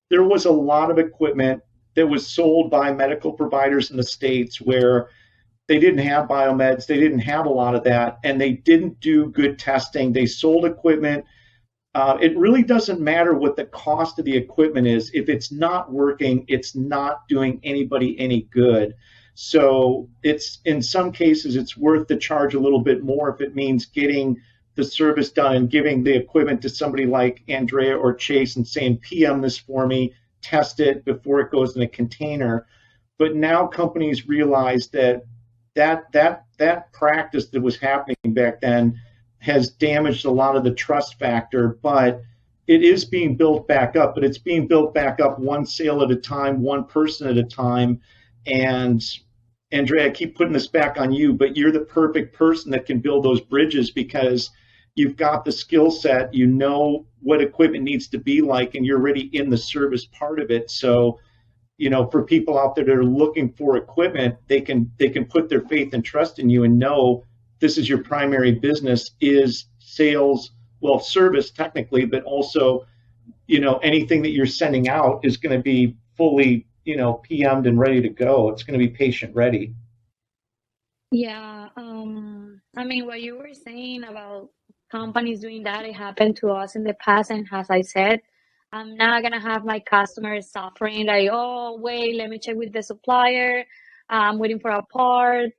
there was a lot of equipment that was sold by medical providers in the States where they didn't have biomeds, they didn't have a lot of that, and they didn't do good testing. They sold equipment. It really doesn't matter what the cost of the equipment is. If it's not working, it's not doing anybody any good. So it's, in some cases, it's worth the charge a little bit more if it means getting the service done and giving the equipment to somebody like Andrea or Chase and saying, PM this for me, test it before it goes in a container. But now companies realize that practice that was happening back then has damaged a lot of the trust factor, but it is being built back up. But it's being built back up one sale at a time, one person at a time. And Andrea, I keep putting this back on you, but you're the perfect person that can build those bridges, because you've got the skill set, you know what equipment needs to be like, and you're already in the service part of it. So, for people out there that are looking for equipment, they can put their faith and trust in you and know this is your primary business is sales, well, service technically, but also, anything that you're sending out is going to be fully PM'd and ready to go. It's going to be patient ready. Yeah. What you were saying about companies doing that, it happened to us in the past. And as I said, I'm not going to have my customers suffering like, oh, wait, let me check with the supplier. I'm waiting for a part.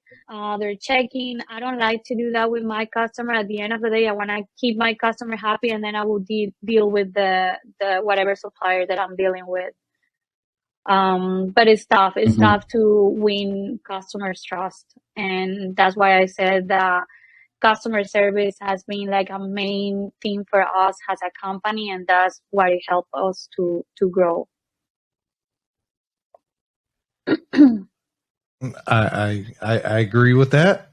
They're checking. I don't like to do that with my customer. At the end of the day, I want to keep my customer happy, and then I will deal with the whatever supplier that I'm dealing with. But it's tough. It's tough to win customers' trust. And that's why I said that customer service has been like a main thing for us as a company, and that's what it helped us to grow. I agree with that.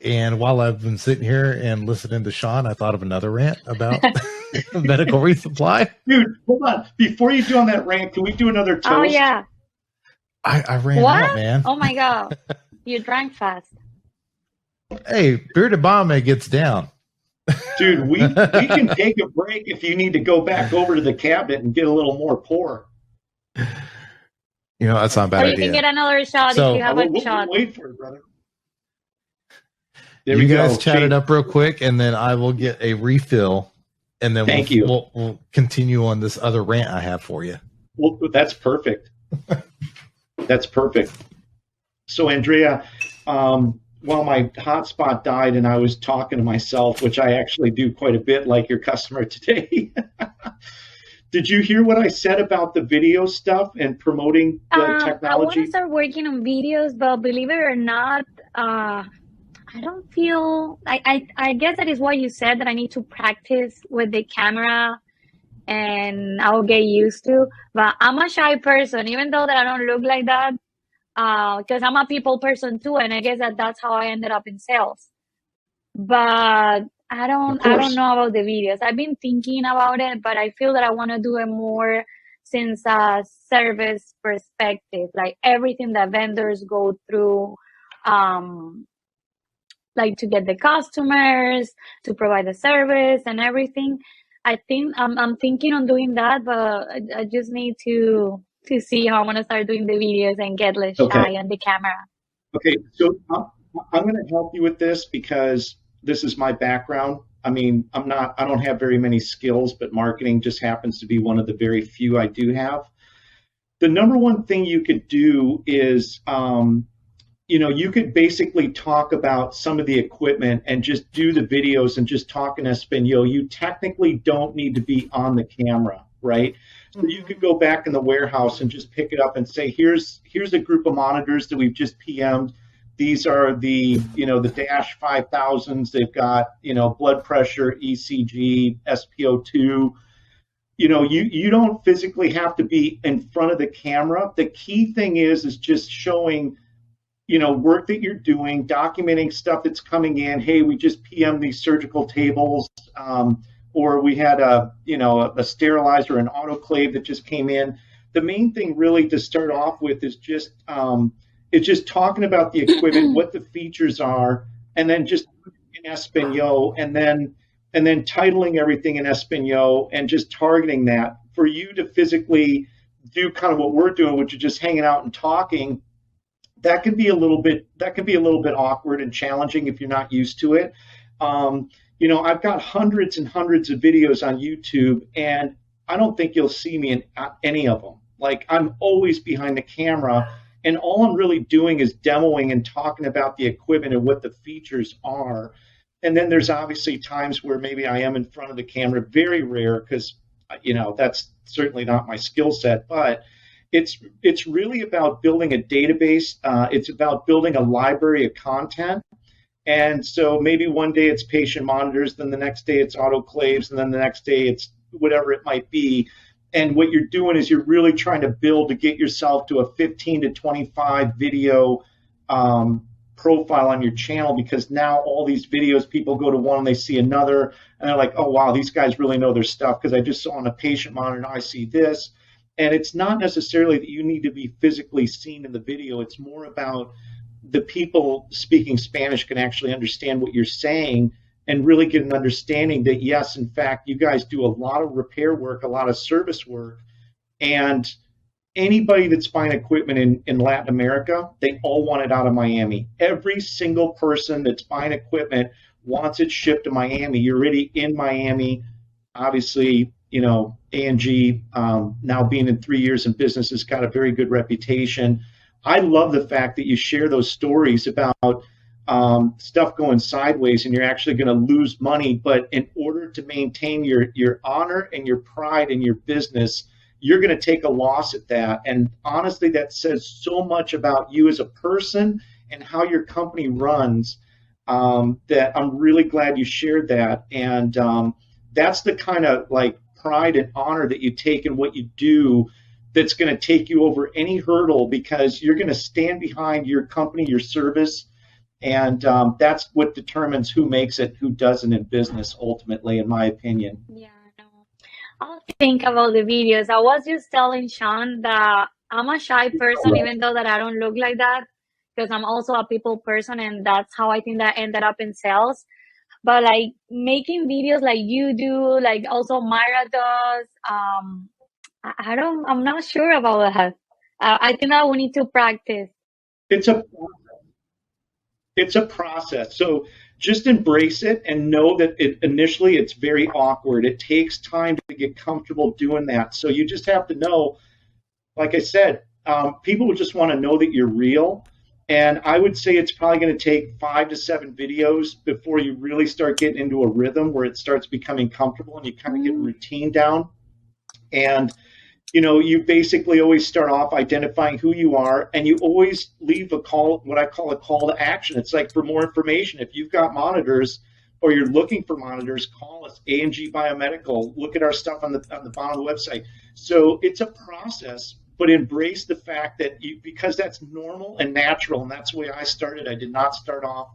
And while I've been sitting here and listening to Sean, I thought of another rant about medical resupply. Dude, hold on. Before you do on that rant, can we do another toast? Oh yeah. I ran What? out, man. Oh my God. You drank fast. Hey, Bearded Bomb gets down. Dude, we can take a break if you need to go back over to the cabinet and get a little more pour. You know, that's not a bad Or you idea. can get another shot So- if you have a shot. We'll wait for it, brother. There You we guys go. chat it up real quick, and then I will get a refill, and then Thank you. we'll continue on this other rant I have for you. Well, that's perfect. That's perfect. So, Andrea, while my hotspot died and I was talking to myself, which I actually do quite a bit like your customer today, did you hear what I said about the video stuff and promoting the I want technology? to start working on videos, but believe it or not, I don't feel I guess that is what you said, that I need to practice with the camera and I'll get used to. But I'm a shy person, even though that I don't look like that, because I'm a people person too, and I guess that's how I ended up in sales. But I don't know about the videos. I've been thinking about it, but I feel that I want to do it more since a service perspective, like everything that vendors go through, like to get the customers, to provide the service and everything. I think I'm thinking on doing that, but I just need to see how I'm gonna start doing the videos and get less shy on the camera. Okay, so I'm going to help you with this because this is my background. I mean, I don't have very many skills, but marketing just happens to be one of the very few I do have. The number one thing you could do is, you could basically talk about some of the equipment and just do the videos and just talk in Espanol. You technically don't need to be on the camera, right? So you could go back in the warehouse and just pick it up and say, here's a group of monitors that we've just PM'd. These are the Dash 5000s. They've got, blood pressure, ECG, SpO2. You don't physically have to be in front of the camera. The key thing is just showing, work that you're doing, documenting stuff that's coming in. Hey, we just PM'd these surgical tables, or we had a sterilizer, an autoclave that just came in. The main thing really to start off with is just talking about the equipment, what the features are, and then just in Espanol, and then titling everything in Espanol and just targeting that for you to physically do kind of what we're doing, which is just hanging out and talking. That can be a little bit awkward and challenging if you're not used to it. I've got hundreds and hundreds of videos on YouTube, and I don't think you'll see me in any of them. Like, I'm always behind the camera, and all I'm really doing is demoing and talking about the equipment and what the features are. And then there's obviously times where maybe I am in front of the camera, very rare, because that's certainly not my skill set, but it's really about building a database. It's about building a library of content. And so maybe one day it's patient monitors, then the next day it's autoclaves, and then the next day it's whatever it might be. And what you're doing is you're really trying to build to get yourself to a 15 to 25 video profile on your channel, because now all these videos, people go to one and they see another, and they're like, oh, wow, these guys really know their stuff, because I just saw on a patient monitor, now I see this. And it's not necessarily that you need to be physically seen in the video. It's more about the people speaking Spanish can actually understand what you're saying and really get an understanding that, yes, in fact, you guys do a lot of repair work, a lot of service work. And anybody that's buying equipment in Latin America, they all want it out of Miami. Every single person that's buying equipment wants it shipped to Miami. You're already in Miami. Obviously, A&G, now being in 3 years in business, has got a very good reputation. I love the fact that you share those stories about stuff going sideways and you're actually going to lose money, but in order to maintain your honor and your pride in your business, you're going to take a loss at that. And honestly, that says so much about you as a person and how your company runs. that I'm really glad you shared that. And that's the kind of like pride and honor that you take in what you do that's going to take you over any hurdle, because you're going to stand behind your company, your service. And that's what determines who makes it, who doesn't in business, ultimately, in my opinion. Yeah, no. I'll think about the videos. I was just telling Sean that I'm a shy person, even though that I don't look like that, because I'm also a people person, and that's how I think that I ended up in sales. But like making videos like you do, like also Myra does, I'm not sure about that. I think that we need to practice. It's a it's a process. So just embrace it and know that initially it's very awkward. It takes time to get comfortable doing that. So you just have to know, like I said, people just want to know that you're real. And I would say it's probably going to take 5 to 7 videos before you really start getting into a rhythm where it starts becoming comfortable and you kind of get a routine down. And you basically always start off identifying who you are, and you always leave a call, what I call a call to action. It's like for more information. If you've got monitors or you're looking for monitors, call us, A&G Biomedical. Look at our stuff on the bottom of the website. So it's a process, but embrace the fact that because that's normal and natural, and that's the way I started. I did not start off.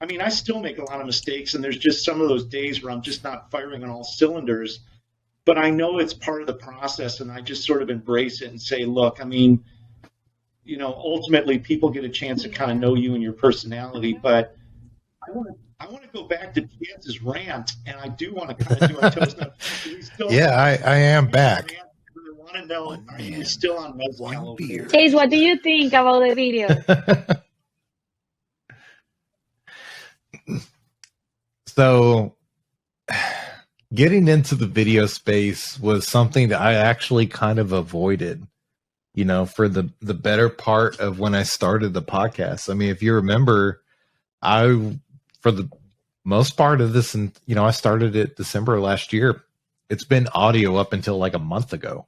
I mean, I still make a lot of mistakes, and there's just some of those days where I'm just not firing on all cylinders. But I know it's part of the process, and I just sort of embrace it and say, look, I mean, ultimately people get a chance to kind of know you and your personality. But I want to go back to Chance's rant, and I do want to kind of do our toast. Yeah, I am back. I want to know, are you still on mezcal? Chase, what do you think about the video? So getting into the video space was something that I actually kind of avoided, for the better part of when I started the podcast. I mean, if you remember, for the most part of this, and I started it December last year. It's been audio up until like a month ago.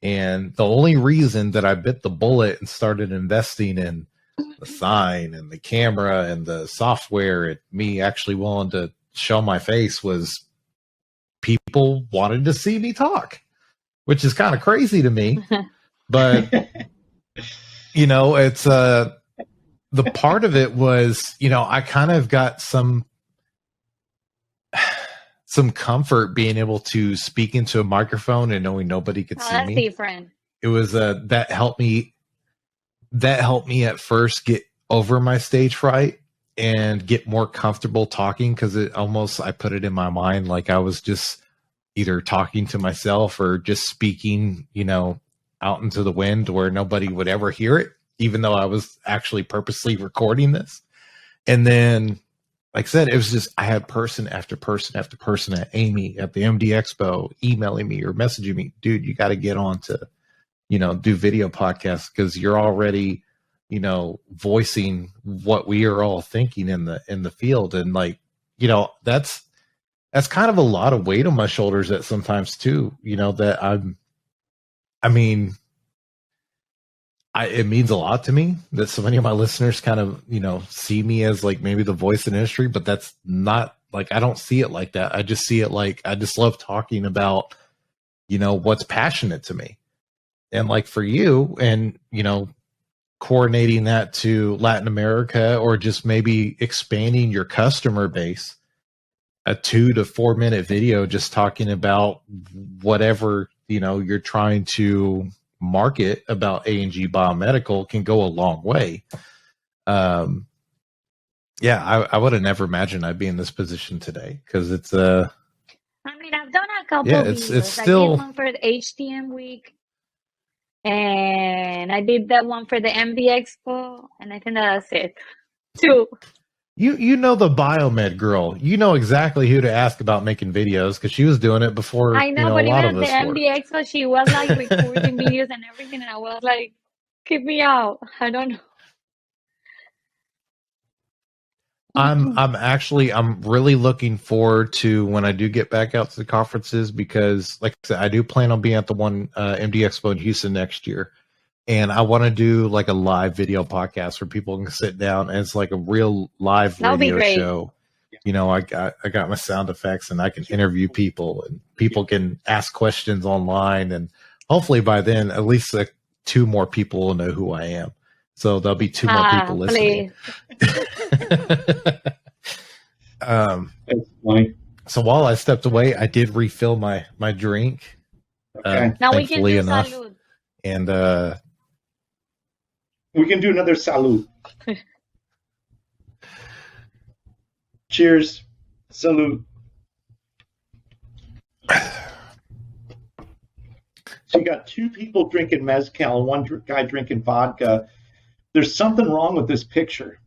And the only reason that I bit the bullet and started investing in the sign and the camera and the software and me actually willing to show my face was people wanted to see me talk, which is kind of crazy to me. But, it's the part of it was, I kind of got some comfort being able to speak into a microphone and knowing nobody could see me. Different. It was that helped me at first get over my stage fright and get more comfortable talking, because I put it in my mind like I was just either talking to myself or just speaking, out into the wind where nobody would ever hear it, even though I was actually purposely recording this. And then, like I said, it was just, I had person after person after person at Amy at the MD Expo emailing me or messaging me, dude, you got to get on to, do video podcasts, because you're already, voicing what we are all thinking in the field. And like, that's kind of a lot of weight on my shoulders that sometimes too, that it means a lot to me that so many of my listeners kind of, see me as like maybe the voice of the industry, but that's not like, I don't see it like that. I just see it like, I just love talking about, what's passionate to me. And like for you and, coordinating that to Latin America, or just maybe expanding your customer base, a 2 to 4 minute video, just talking about whatever, you're trying to market about A&G Biomedical can go a long way. I would have never imagined I'd be in this position today, because it's I've done a couple videos. It's still, I did one for the HTM week, and I did that one for the MD Expo, and I think that's it. 2. You know the Biomed girl. You know exactly who to ask about making videos, because she was doing it before. I know, a but lot even of at the us were. MD Expo, she was like recording videos and everything, and I was like, "Keep me out." I don't know. I'm really looking forward to when I do get back out to the conferences, because like I said, I do plan on being at the one MD Expo in Houston next year. And I want to do like a live video podcast where people can sit down and it's like a real live That would be radio great. show. You know, I got my sound effects and I can interview people and people can ask questions online. And hopefully by then, at least 2 more people will know who I am. So there'll be 2 more people listening. That's funny. So while I stepped away, I did refill my drink. Okay. Now we can thankfully do enough. salud. And We can do another salute. Cheers. Salute. So you got 2 people drinking mezcal and 1 guy drinking vodka. There's something wrong with this picture.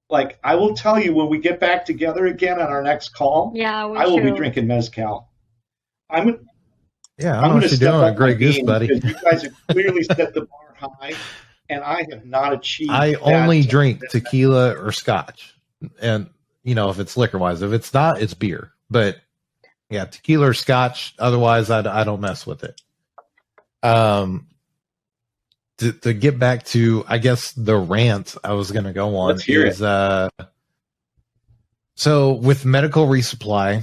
Like, I will tell you when we get back together again on our next call, Yeah, we I will be should. drinking mezcal. I'm yeah, I don't know going what to you're step doing. up A great my goose, game buddy. because you guys have clearly set the bar high, and I have not achieved. I only drink tequila or scotch, and you know if it's liquor wise. If it's not, it's beer. But yeah, tequila or scotch. Otherwise, I don't mess with it. To get back to, I guess the rant I was going to go on Let's hear is so with medical resupply,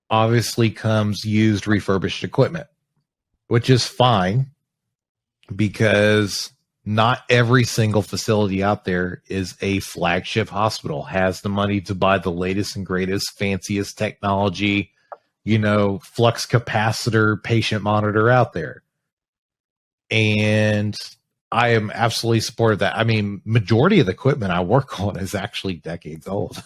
obviously comes used refurbished equipment, which is fine because not every single facility out there is a flagship hospital, has the money to buy the latest and greatest, fanciest technology, you know, flux capacitor patient monitor out there. And I am absolutely supportive of that. I mean, majority of the equipment I work on is actually decades old.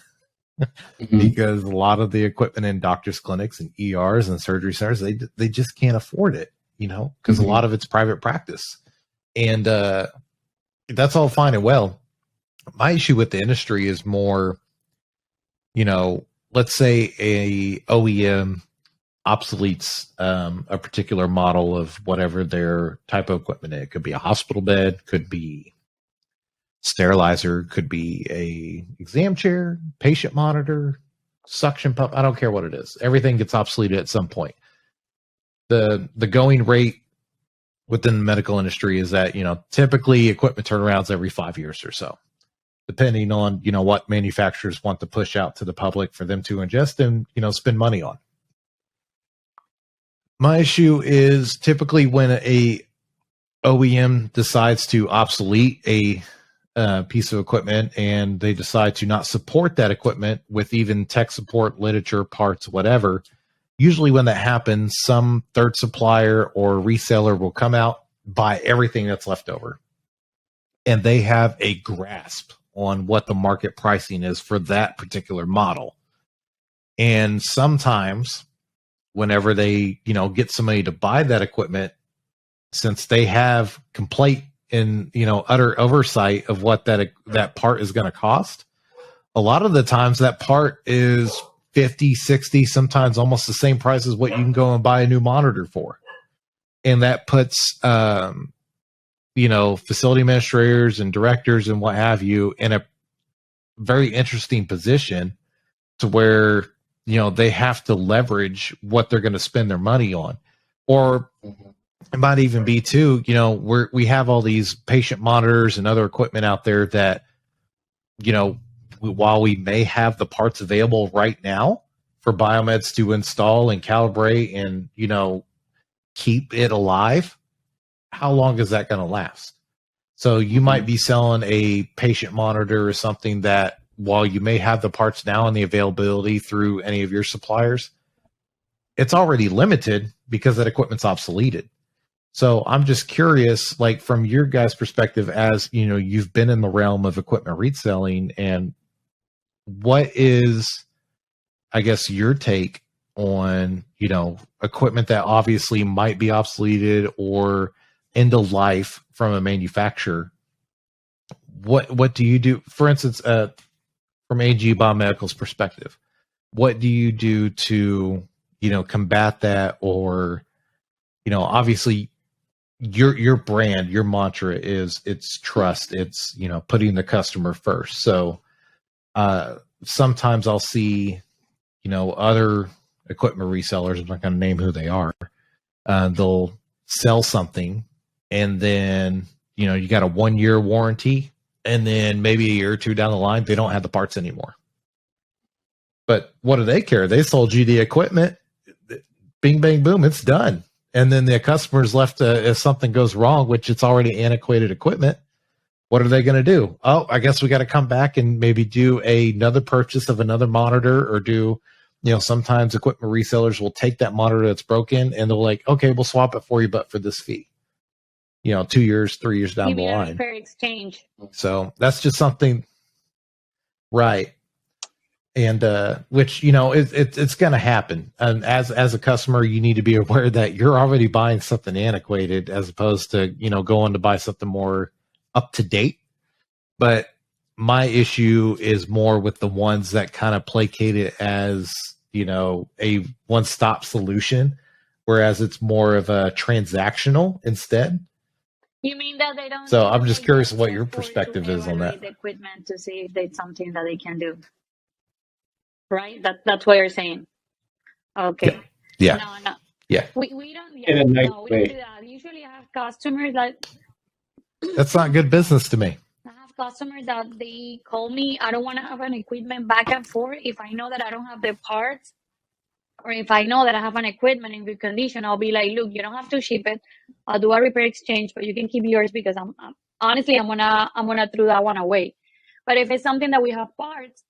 Because a lot of the equipment in doctors' clinics and ERs and surgery centers, they just can't afford it, you know, because a lot of it's private practice. And that's all fine and well. My issue with the industry is more, you know, let's say a OEM obsoletes a particular model of whatever their type of equipment is. It could be a hospital bed, could be sterilizer, could be a exam chair, patient monitor, suction pump. I don't care what it is. Everything gets obsoleted at some point. The going rate within the medical industry is that, you know, typically equipment turnarounds every 5 years or so, depending on, you know, what manufacturers want to push out to the public for them to ingest and, you know, spend money on. My issue is typically when a OEM decides to obsolete a piece of equipment and they decide to not support that equipment with even tech support, literature, parts, whatever. Usually when that happens, some third supplier or reseller will come out, buy everything that's left over. And they have a grasp on what the market pricing is for that particular model. And sometimes whenever they, you know, get somebody to buy that equipment, since they have complete and, you know, utter oversight of what that part is going to cost, a lot of the times that part is 50, 60, sometimes almost the same price as what you can go and buy a new monitor for. And that puts, you know, facility administrators and directors and what have you in a very interesting position to where, you know, they have to leverage what they're going to spend their money on. Or it might even be too, you know, we have all these patient monitors and other equipment out there that, you know, while we may have the parts available right now for biomeds to install and calibrate and, you know, keep it alive, how long is that going to last? So you might be selling a patient monitor or something that, while you may have the parts now and the availability through any of your suppliers, it's already limited because that equipment's obsoleted. So I'm just curious, like from your guys' perspective, as you know, you've been in the realm of equipment reselling, and what is, I guess, your take on, you know, equipment that obviously might be obsoleted or end of life from a manufacturer? What do you do? For instance, from A&G Biomedical's perspective, what do you do to, you know, combat that? Or, you know, obviously your brand, your mantra is it's trust. It's, you know, putting the customer first. So sometimes I'll see, you know, other equipment resellers, I'm not going to name who they are, they'll sell something and then, you got a 1-year warranty, and then maybe a year or two down the line, they don't have the parts anymore. But what do they care? They sold you the equipment. Bing, bang, boom, it's done. And then the customer's left, if something goes wrong, which it's already antiquated equipment, what are they going to do? Oh, I guess we got to come back and maybe do another purchase of another monitor, or do, sometimes equipment resellers will take that monitor that's broken and they're like, okay, we'll swap it for you, but for this fee, 2 years, 3 years down the line. Repair exchange. So that's just something, right? And which, it's going to happen. And as a customer, you need to be aware that you're already buying something antiquated as opposed to, going to buy something more up to date. But my issue is more with the ones that kind of placate it as, a one-stop solution, whereas it's more of a transactional instead. You mean that they don't? So I'm just curious what your perspective is on that. The equipment to see if it's something that they can do. Right? That's what you're saying. Okay. Yeah. No. Yeah. We don't. In a nice we way. don't do that. Usually, I have customers that. That's not good business to me. I have customers that they call me. I don't want to have an equipment back and forth. If I know that I don't have the parts, or if I know that I have an equipment in good condition, I'll be like, look, you don't have to ship it. I'll do a repair exchange, but you can keep yours, because I'm honestly, I'm gonna throw that one away. But if it's something that we have parts,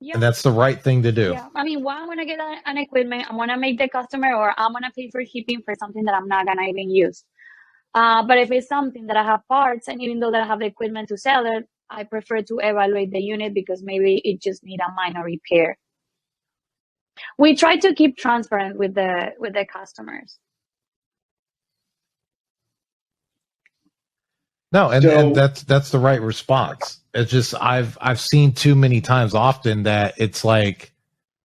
yeah. And that's the right thing to do. Yeah. I mean, why I'm gonna get an equipment, I'm gonna make the customer, or I'm gonna pay for shipping for something that I'm not gonna even use. But if it's something that I have parts, and even though that I have the equipment to sell it, I prefer to evaluate the unit, because maybe it just need a minor repair. We try to keep transparent with the customers. No, and that's the right response. It's just I've seen too many times often that it's like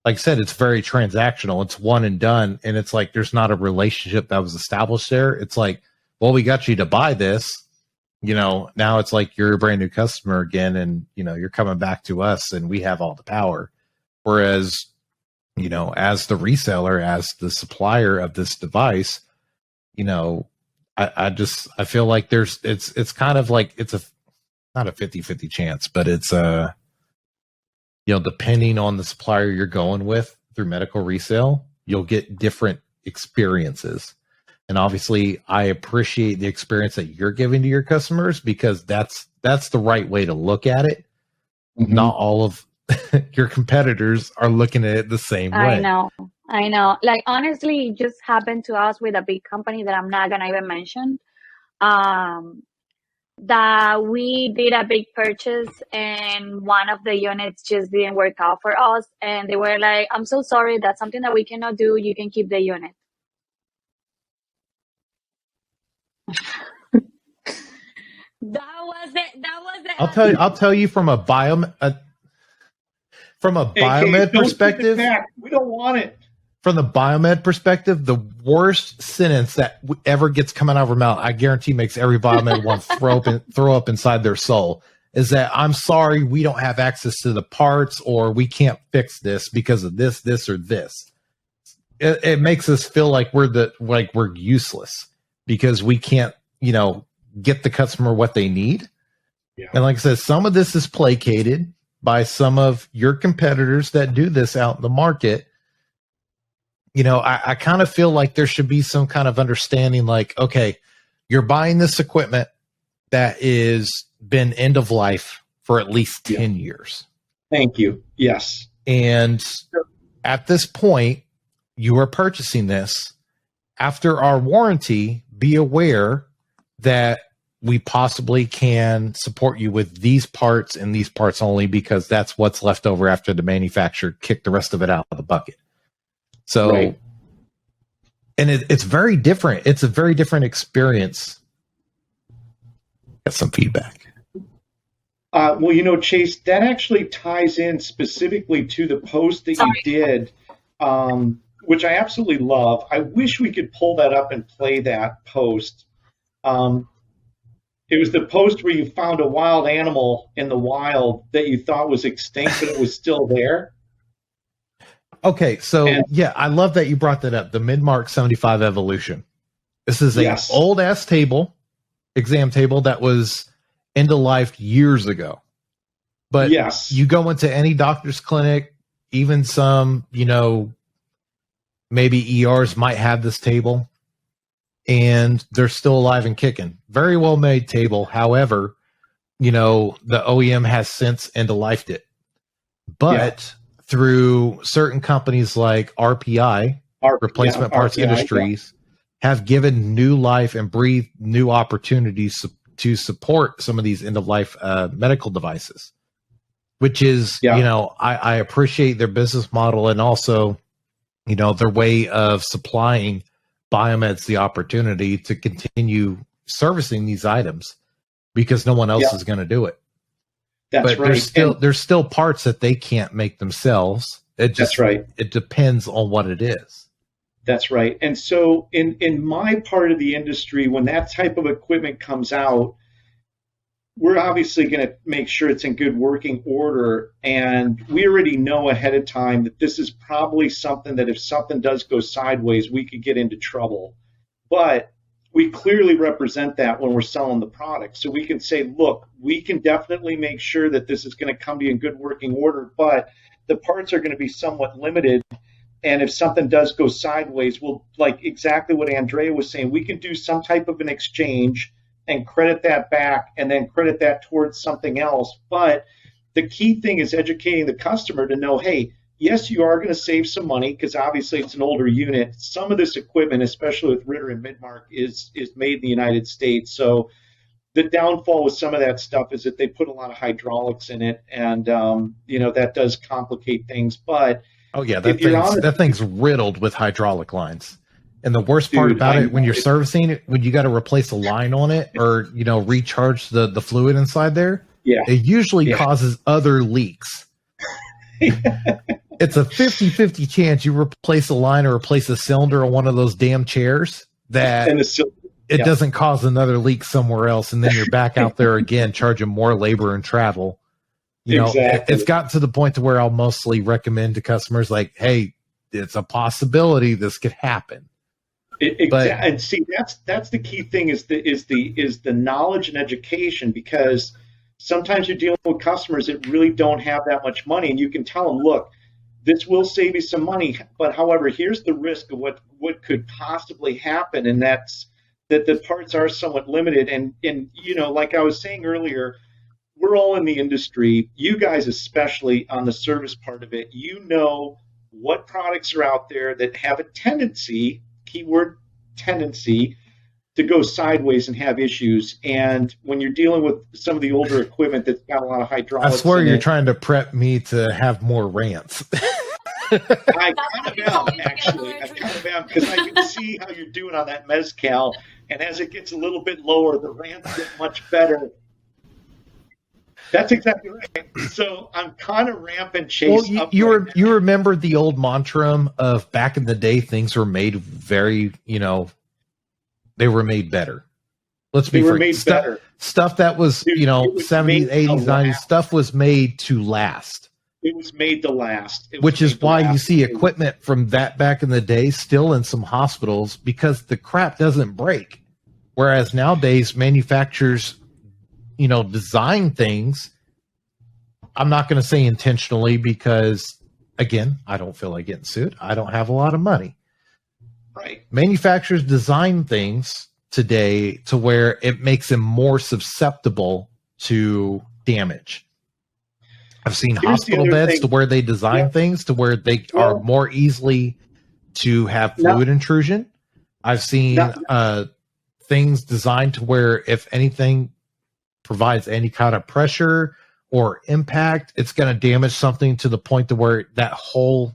I said, it's very transactional. It's one and done, and it's like there's not a relationship that was established there. It's like, well, we got you to buy this, now it's like you're a brand new customer again, and you're coming back to us, and we have all the power. Whereas, as the reseller, as the supplier of this device, I feel like it's kind of like it's not a 50-50 chance, but it's depending on the supplier you're going with through medical resale, you'll get different experiences. And obviously I appreciate the experience that you're giving to your customers, because that's the right way to look at it. Mm-hmm. Not all of your competitors are looking at it the same way. I know. Like, honestly, it just happened to us with a big company that I'm not going to even mention. That we did a big purchase, and one of the units just didn't work out for us. And they were like, I'm so sorry, that's something that we cannot do. You can keep the unit. That was it. I'll tell you from a biomed perspective. We don't want it. From the biomed perspective, the worst sentence that ever gets coming out of our mouth, I guarantee makes every biomed want to throw up inside their soul, is that I'm sorry, we don't have access to the parts, or we can't fix this because of this, or this. It makes us feel like we're useless because we can't, get the customer what they need. Yeah. And like I said, some of this is placated by some of your competitors that do this out in the market. I kind of feel like there should be some kind of understanding, like, okay, you're buying this equipment that is been end of life for at least 10 years. Thank you. Yes. And at this point, you are purchasing this after our warranty. Be aware that we possibly can support you with these parts and these parts only, because that's what's left over after the manufacturer kicked the rest of it out of the bucket. So, right. And it's very different. It's a very different experience. Got some feedback. Well, Chase, that actually ties in specifically to the post that you did, which I absolutely love. I wish we could pull that up and play that post. It was the post where you found a wild animal in the wild that you thought was extinct, but it was still there. Okay, so I love that you brought that up. The Midmark 75 Evolution. This is an old ass table exam table that was end of life years ago. But yes, you go into any doctor's clinic, even some, maybe ERs might have this table, and they're still alive and kicking. Very well made table. However, the OEM has since end of lifed it. But through certain companies like RPI, Replacement Parts RPI, Industries, have given new life and breathed new opportunities to support some of these end of life medical devices, which is, I appreciate their business model, and also, their way of supplying biomeds the opportunity to continue servicing these items, because no one else is going to do it. That's but right. There's still parts that they can't make themselves. That's right. It depends on what it is. That's right. And so in my part of the industry, when that type of equipment comes out, we're obviously going to make sure it's in good working order. And we already know ahead of time that this is probably something that if something does go sideways, we could get into trouble. But we clearly represent that when we're selling the product. So we can say, look, we can definitely make sure that this is going to come to you in good working order, but the parts are going to be somewhat limited. And if something does go sideways, we'll, like exactly what Andrea was saying, we can do some type of an exchange and credit that back and then credit that towards something else. But the key thing is educating the customer to know, hey, yes, you are going to save some money because obviously it's an older unit. Some of this equipment, especially with Ritter and Midmark, is made in the United States. So the downfall with some of that stuff is that they put a lot of hydraulics in it, and that does complicate things. But oh yeah, that thing's riddled with hydraulic lines. And the worst part about it, when you're servicing it, when you got to replace a line on it or, recharge the fluid inside there, it usually causes other leaks. It's a 50-50 chance you replace a line or replace a cylinder on one of those damn chairs that it doesn't cause another leak somewhere else. And then you're back out there again, charging more labor and travel. It's gotten to the point to where I'll mostly recommend to customers like, hey, it's a possibility this could happen. And see, that's the key thing is the knowledge and education, because sometimes you're dealing with customers that really don't have that much money, and you can tell them, look, this will save you some money, but however, here's the risk of what could possibly happen, and that's that the parts are somewhat limited. And like I was saying earlier, we're all in the industry. You guys, especially on the service part of it, what products are out there that have a tendency, keyword tendency, to go sideways and have issues. And when you're dealing with some of the older equipment that's got a lot of hydraulics, I swear you're trying to prep me to have more rants. I kind of am, actually. I kind of am, because I can see how you're doing on that mezcal. And as it gets a little bit lower, the rants get much better. That's exactly right. So I'm kind of ramping Chase up. You remember the old mantra of back in the day, things were made very, they were made better. Let's be frank. Stuff that was, 70s, 80s, 90s, stuff was made to last. It was made to last. Which is why you see equipment from that back in the day still in some hospitals, because the crap doesn't break. Whereas nowadays, manufacturers, design things. I'm not going to say intentionally because, again, I don't feel like getting sued. I don't have a lot of money. Right. Manufacturers design things today to where it makes them more susceptible to damage. I've seen hospital beds to where they design things to where they are more easily to have fluid intrusion. I've seen things designed to where if anything provides any kind of pressure or impact, it's going to damage something to the point to where that whole,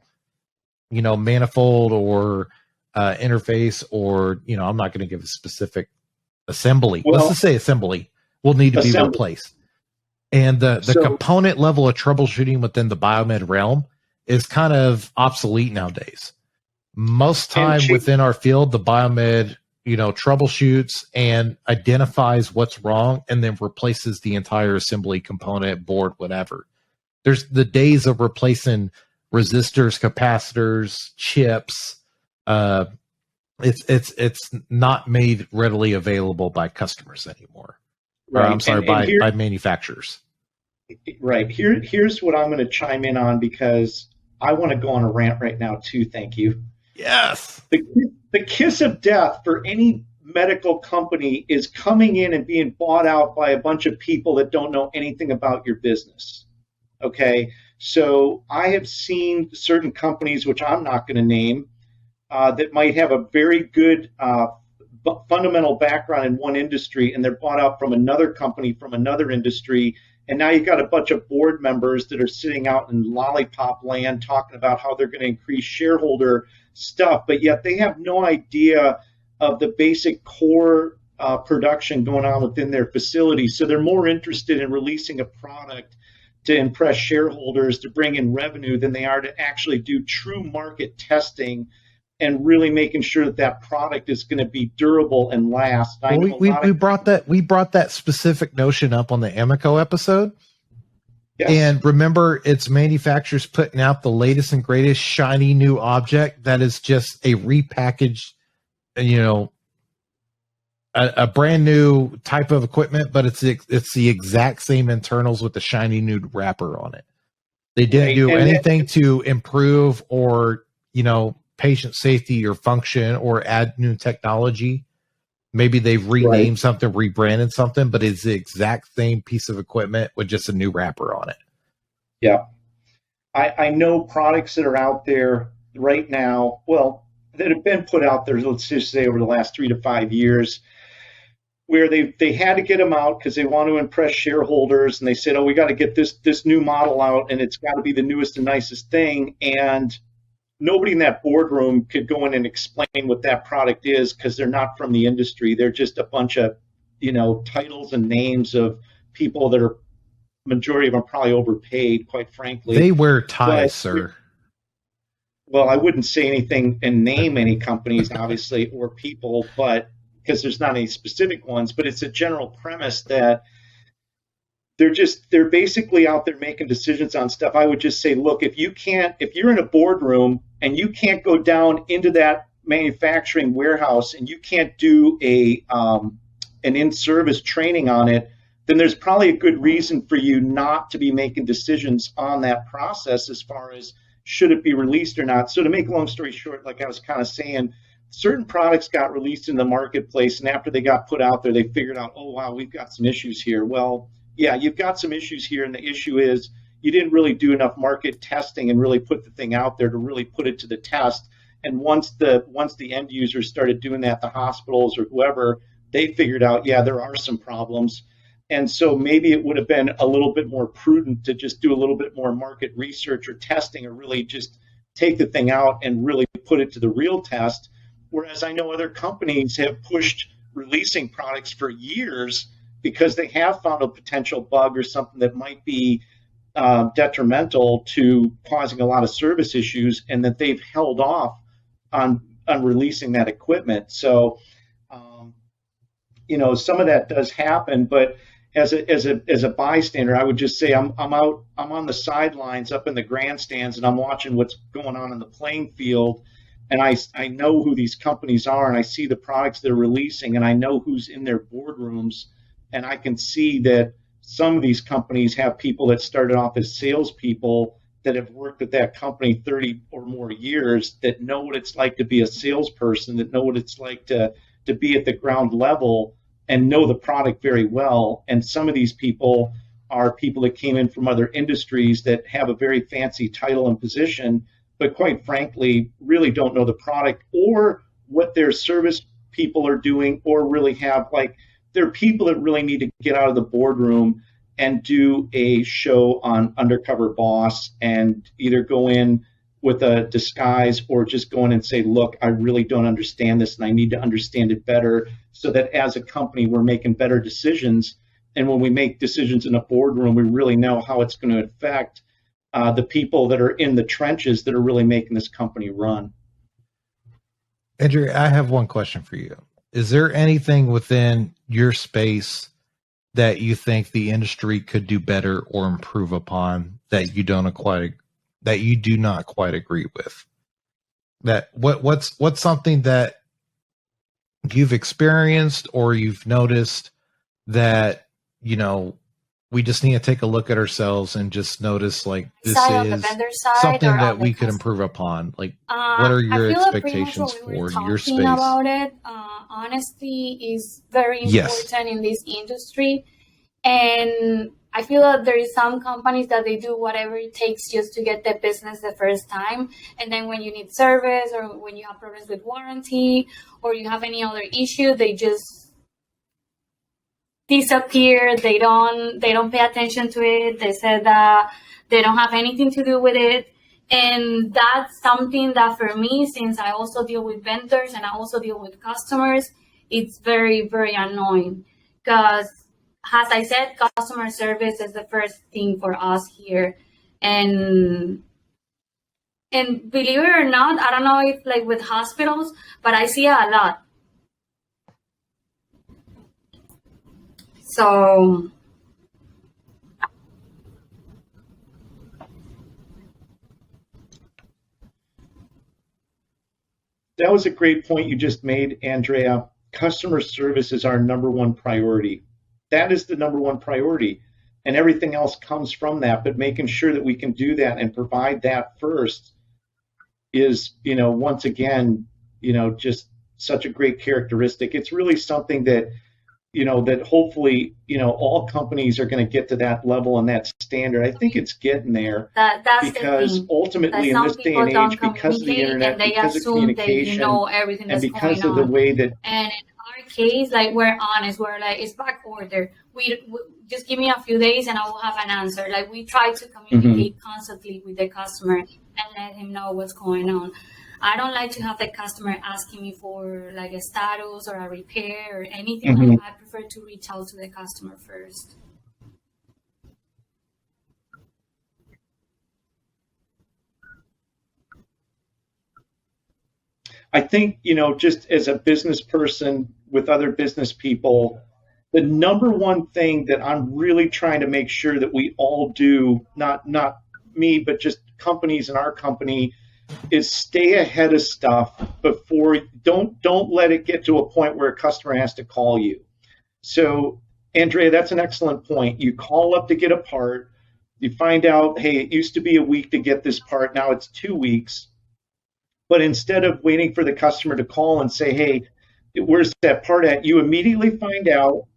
manifold or interface, or, I'm not going to give a specific assembly. Let's just say assembly will need to be replaced. And the component level of troubleshooting within the biomed realm is kind of obsolete nowadays. Most time within our field, the biomed, troubleshoots and identifies what's wrong and then replaces the entire assembly component, board, whatever. There's the days of replacing resistors, capacitors, chips, it's not made readily available by customers anymore. Right. Or, I'm sorry, by manufacturers. Right. Here's what I'm going to chime in on, because I want to go on a rant right now too. Thank you. Yes. The kiss of death for any medical company is coming in and being bought out by a bunch of people that don't know anything about your business. Okay. So I have seen certain companies, which I'm not going to name, that might have a very good fundamental background in one industry, and they're bought out from another company from another industry. And now you've got a bunch of board members that are sitting out in lollipop land talking about how they're going to increase shareholder stuff, but yet they have no idea of the basic core production going on within their facility. So they're more interested in releasing a product to impress shareholders, to bring in revenue, than they are to actually do true market testing and really making sure that that product is going to be durable and last. Well, we brought that specific notion up on the Amico episode. Yes. And remember, it's manufacturers putting out the latest and greatest shiny new object that is just a repackaged, a brand new type of equipment, but it's the exact same internals with the shiny new wrapper on it. They didn't do anything to improve or, patient safety or function or add new technology. Maybe they've renamed something, rebranded something, but it's the exact same piece of equipment with just a new wrapper on it. Yeah. I know products that are out there right now, that have been put out there, let's just say over the last 3 to 5 years, where they had to get them out because they want to impress shareholders, and they said, we got to get this new model out, and it's got to be the newest and nicest thing. And nobody in that boardroom could go in and explain what that product is, because they're not from the industry. They're just a bunch of, titles and names of people that are, majority of them probably overpaid, quite frankly. They wear ties, sir. Well, I wouldn't say anything and name any companies, obviously, or people, but because there's not any specific ones, but it's a general premise that they're basically out there making decisions on stuff. I would just say, look, if you're in a boardroom and you can't go down into that manufacturing warehouse and you can't do an in-service training on it, then there's probably a good reason for you not to be making decisions on that process as far as should it be released or not. So to make a long story short, like I was kind of saying, certain products got released in the marketplace, and after they got put out there, they figured out, oh, wow, we've got some issues here. Well, yeah, you've got some issues here, and the issue is you didn't really do enough market testing and really put the thing out there to really put it to the test. And once the end users started doing that, the hospitals or whoever, they figured out, yeah, there are some problems. And so maybe it would have been a little bit more prudent to just do a little bit more market research or testing, or really just take the thing out and really put it to the real test. Whereas I know other companies have pushed releasing products for years because they have found a potential bug or something that might be detrimental to causing a lot of service issues, and that they've held off on releasing that equipment. So, some of that does happen, but as a bystander, I would just say I'm on the sidelines up in the grandstands, and I'm watching what's going on in the playing field, and I know who these companies are, and I see the products they're releasing, and I know who's in their boardrooms, and I can see that some of these companies have people that started off as salespeople that have worked at that company 30 or more years, that know what it's like to be a salesperson, that know what it's like to be at the ground level and know the product very well. And some of these people are people that came in from other industries that have a very fancy title and position, but quite frankly, really don't know the product or what their service people are doing, or really have, like, they're people that really need to get out of the boardroom and do a show on Undercover Boss, and either go in with a disguise or just go in and say, look, I really don't understand this and I need to understand it better, so that as a company we're making better decisions. And when we make decisions in a boardroom, we really know how it's going to affect the people that are in the trenches that are really making this company run. Andrea, I have one question for you. Is there anything within your space that you think the industry could do better or improve upon that you do not quite agree with? That what's something that you've experienced or you've noticed that, you know, we just need to take a look at ourselves and just notice like this on the is vendor side something or that on the we could customer? improve upon? Like, what are I your feel that pretty much expectations what we were for your talking space? about it. Honesty is very Yes. important in this industry. And I feel that there is some companies that they do whatever it takes just to get the business the first time. And then when you need service or when you have problems with warranty or you have any other issue, they just disappear. They don't pay attention to it. They said that they don't have anything to do with it. And that's something that for me, since I also deal with vendors and I also deal with customers, it's very, very annoying because, as I said, customer service is the first thing for us here. And believe it or not, I don't know if like with hospitals, but I see it a lot. So that was a great point you just made, Andrea. Customer service is our number one priority. That is the number one priority. And everything else comes from that. But making sure that we can do that and provide that first is, you know, once again, you know, just such a great characteristic. It's really something that, you know, that hopefully, you know, all companies are going to get to that level and that standard. I think it's getting there. That's because the thing. ultimately in this day and age, because of the internet, because of communication, everything and that's because going of the on. way that, And in our case, like we're honest, we're like it's back order. We just give me a few days and I will have an answer. Like we try to communicate constantly with the customer and let him know what's going on. I don't like to have the customer asking me for like a status or a repair or anything. I prefer to reach out to the customer first. I think, you know, just as a business person with other business people, the number one thing that I'm really trying to make sure that we all do, not me, but just companies in our company, is stay ahead of stuff before don't let it get to a point where a customer has to call you. So Andrea, that's an excellent point. You call up to get a part, you find out, hey, it used to be a week to get this part, now it's 2 weeks. But instead of waiting for the customer to call and say, hey, where's that part at, you immediately find out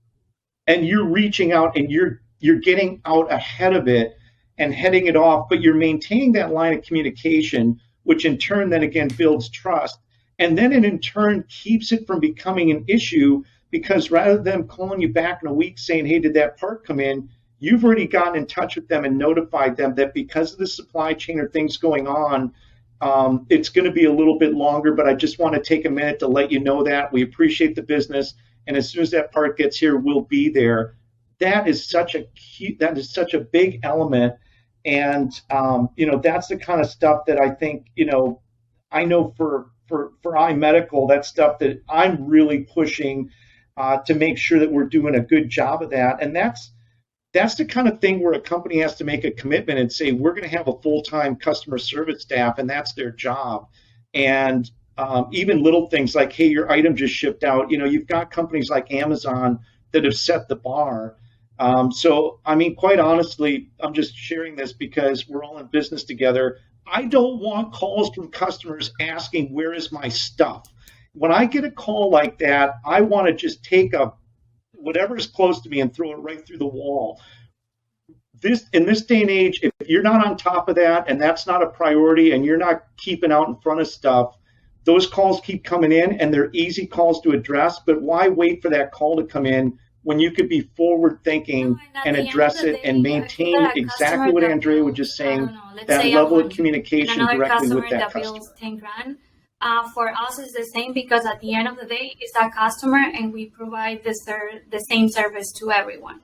and you're reaching out and you're getting out ahead of it and heading it off, but you're maintaining that line of communication, which in turn then again builds trust. And then it in turn keeps it from becoming an issue because rather than calling you back in a week saying, hey, did that part come in? You've already gotten in touch with them and notified them that because of the supply chain or things going on, it's going to be a little bit longer, but I just want to take a minute to let you know that we appreciate the business. And as soon as that part gets here, we'll be there. That is such a big element. And, you know, that's the kind of stuff that I think, you know, I know for iMedical, that's stuff that I'm really pushing to make sure that we're doing a good job of that. And that's the kind of thing where a company has to make a commitment and say, we're going to have a full-time customer service staff, and that's their job. And even little things like, hey, your item just shipped out. You know, you've got companies like Amazon that have set the bar. So, I mean, quite honestly, I'm just sharing this because we're all in business together. I don't want calls from customers asking, where is my stuff? When I get a call like that, I want to just take whatever's close to me and throw it right through the wall. In this day and age, if you're not on top of that and that's not a priority and you're not keeping out in front of stuff, those calls keep coming in and they're easy calls to address, but why wait for that call to come in when you could be forward thinking and address it and maintain exactly what Andrea was just saying, that level of communication directly with that customer. 10 grand. For us, it's the same because at the end of the day, it's our customer and we provide the same service to everyone.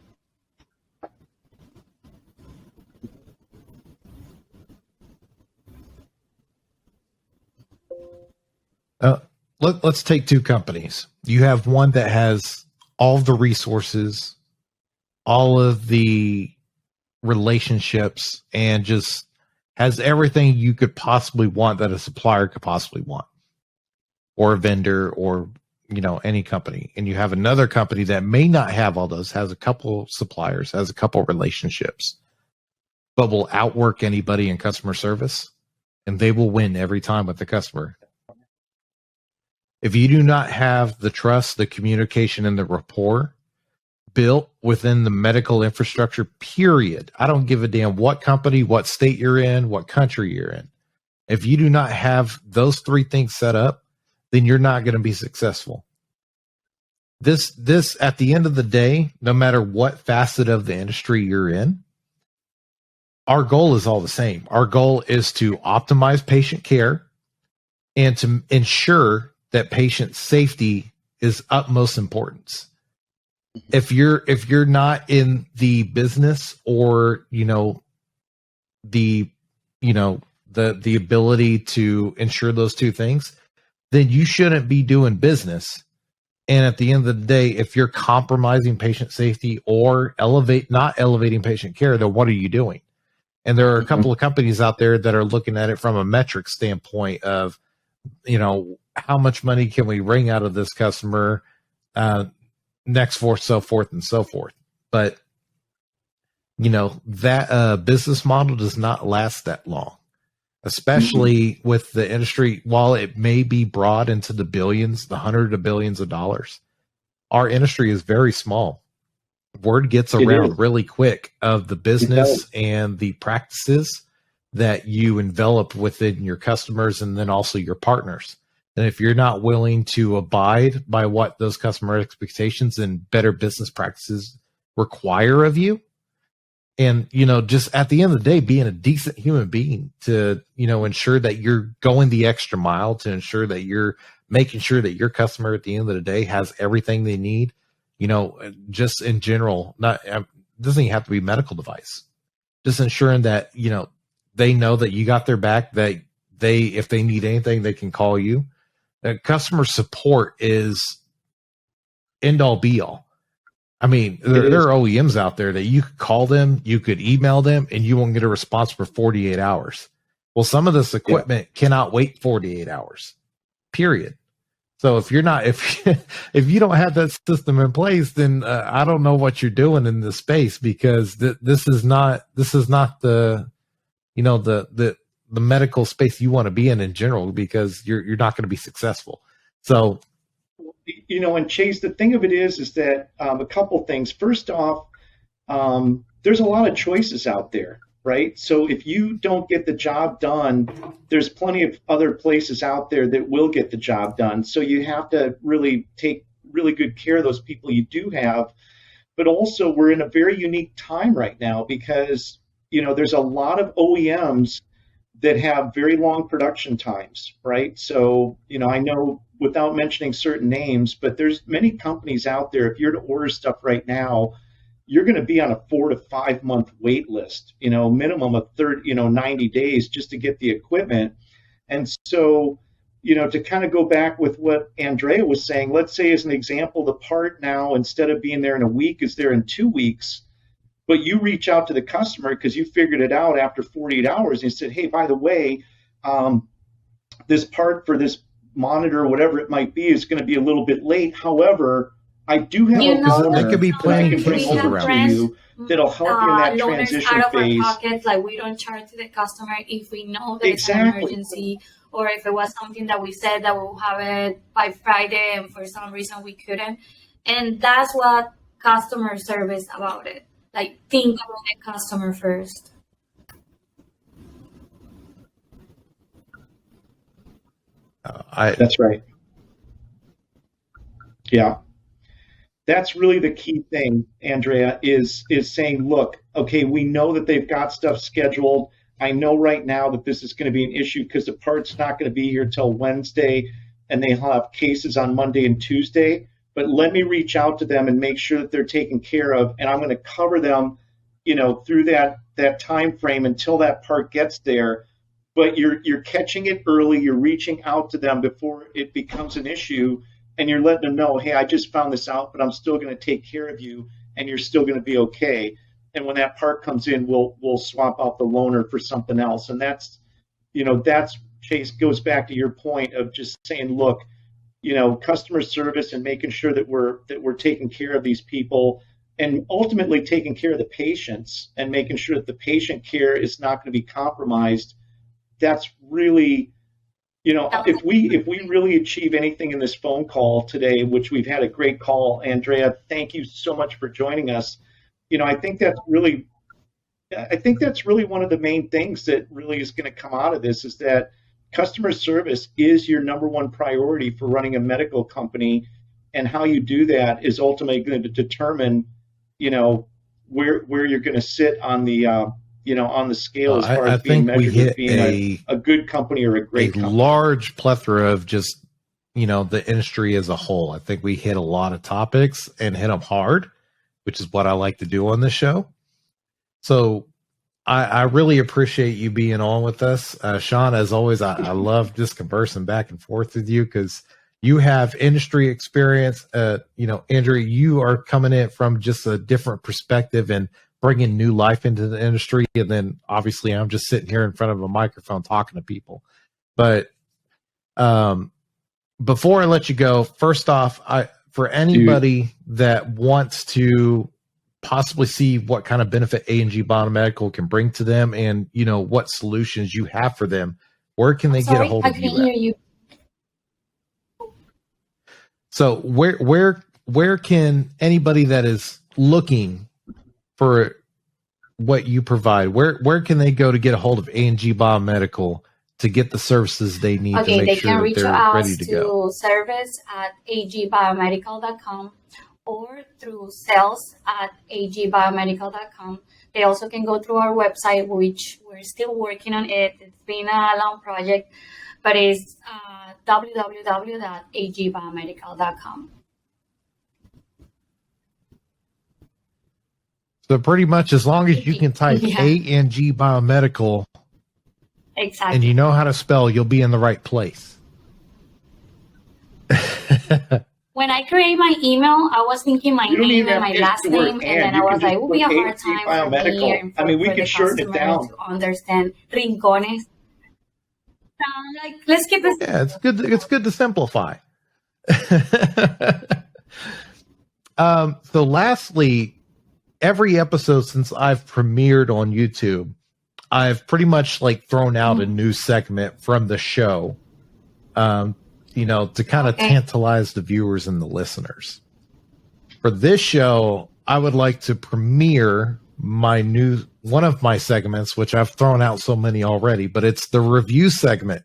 Let's take two companies. You have one that has all the resources, all of the relationships, and just has everything you could possibly want that a supplier could possibly want, or a vendor, or any company, and you have another company that may not have all those, has a couple suppliers, has a couple relationships, but will outwork anybody in customer service, and they will win every time with the customer. If you do not have the trust, the communication, and the rapport built within the medical infrastructure, period, I don't give a damn what company, what state you're in, what country you're in. If you do not have those three things set up, then you're not going to be successful. This at the end of the day, no matter what facet of the industry you're in, our goal is all the same. Our goal is to optimize patient care and to ensure that patient safety is utmost importance. If you're not in the business or the ability to ensure those two things, then you shouldn't be doing business. And at the end of the day, if you're compromising patient safety or not elevating patient care, then what are you doing? And there are a couple of companies out there that are looking at it from a metric standpoint of, how much money can we wring out of this customer, next forth, so forth and so forth. But, that business model does not last that long, especially with the industry. While it may be broad into the billions, the hundreds of billions of dollars, our industry is very small. Word gets around really quick of the business and the practices that you envelop within your customers and then also your partners. And if you're not willing to abide by what those customer expectations and better business practices require of you, and, just at the end of the day, being a decent human being to, ensure that you're going the extra mile, to ensure that you're making sure that your customer at the end of the day has everything they need, just in general, it doesn't even have to be medical device, just ensuring that, they know that you got their back, that if they need anything, they can call you. Customer support is end all be all. I mean, there are OEMs out there that you could call them, you could email them, and you won't get a response for 48 hours. Well, some of this equipment cannot wait 48 hours, period. So if you don't have that system in place, then I don't know what you're doing in this space, because this is not the the medical space you want to be in general, because you're not going to be successful. So, and Chase, the thing of it is that a couple things. First off, there's a lot of choices out there, right? So if you don't get the job done, there's plenty of other places out there that will get the job done. So you have to really take really good care of those people you do have. But also, we're in a very unique time right now, because there's a lot of OEMs that have very long production times, right? So, I know, without mentioning certain names, but there's many companies out there, if you're to order stuff right now, you're going to be on a 4 to 5 month wait list, minimum of 90 days just to get the equipment. And so, to kind of go back with what Andrea was saying, let's say as an example, the part now, instead of being there in a week, is there in 2 weeks. But you reach out to the customer because you figured it out after 48 hours and you said, hey, by the way, this part for this monitor or whatever it might be is going to be a little bit late. However, I do have a that could be planning I can bring over to you that'll help you in that transition out of phase. Our pockets, like, we don't charge to the customer if we know that it's an emergency, or if it was something that we said that we'll have it by Friday and for some reason we couldn't. And that's what customer service about it. Like, think about the customer first. That's right. Yeah. That's really the key thing, Andrea, is saying, look, okay, we know that they've got stuff scheduled. I know right now that this is going to be an issue because the part's not going to be here till Wednesday, and they have cases on Monday and Tuesday. But let me reach out to them and make sure that they're taken care of, and I'm going to cover them, through that time frame until that part gets there. But you're catching it early. You're reaching out to them before it becomes an issue, and you're letting them know, hey, I just found this out, but I'm still going to take care of you, and you're still going to be okay. And when that part comes in, we'll swap out the loaner for something else. And that's Chase, goes back to your point of just saying, look, customer service and making sure that we're taking care of these people, and ultimately taking care of the patients and making sure that the patient care is not going to be compromised. That's really, if we really achieve anything in this phone call today, which we've had a great call, Andrea, thank you so much for joining us. I think that's really one of the main things that really is going to come out of this, is that customer service is your number one priority for running a medical company, and how you do that is ultimately going to determine, where you're going to sit on the on the scale as far as being measured as being a good company or a great company. Large plethora of just the industry as a whole. I think we hit a lot of topics and hit them hard, which is what I like to do on this show. So I really appreciate you being on with us. Sean, as always, I love just conversing back and forth with you, because you have industry experience. Andrea, you are coming in from just a different perspective and bringing new life into the industry. And then obviously I'm just sitting here in front of a microphone talking to people. But before I let you go, first off, for anybody that wants to possibly see what kind of benefit A&G Biomedical can bring to them, and what solutions you have for them, where can they get a hold of you? I can't hear you. So where can anybody that is looking for what you provide, where can they go to get a hold of A&G Biomedical to get the services they need to make sure that they're ready to go? Service at agbiomedical.com or through sales at agbiomedical.com. They also can go through our website, which we're still working on it. It's been a long project, but it's www.agbiomedical.com. So pretty much, as long as you can type A&G Biomedical, exactly, and you know how to spell, you'll be in the right place. When I create my email, I was thinking my name and my last name, and then I was like, it would be a hard time for me. I mean, we can shorten it down to understand Rincones. Let's keep it. Yeah, it's good. It's good to simplify. So, lastly, every episode since I've premiered on YouTube, I've pretty much thrown out a new segment from the show. To kind of tantalize the viewers and the listeners. For this show, I would like to premiere one of my segments, which I've thrown out so many already, but it's the review segment.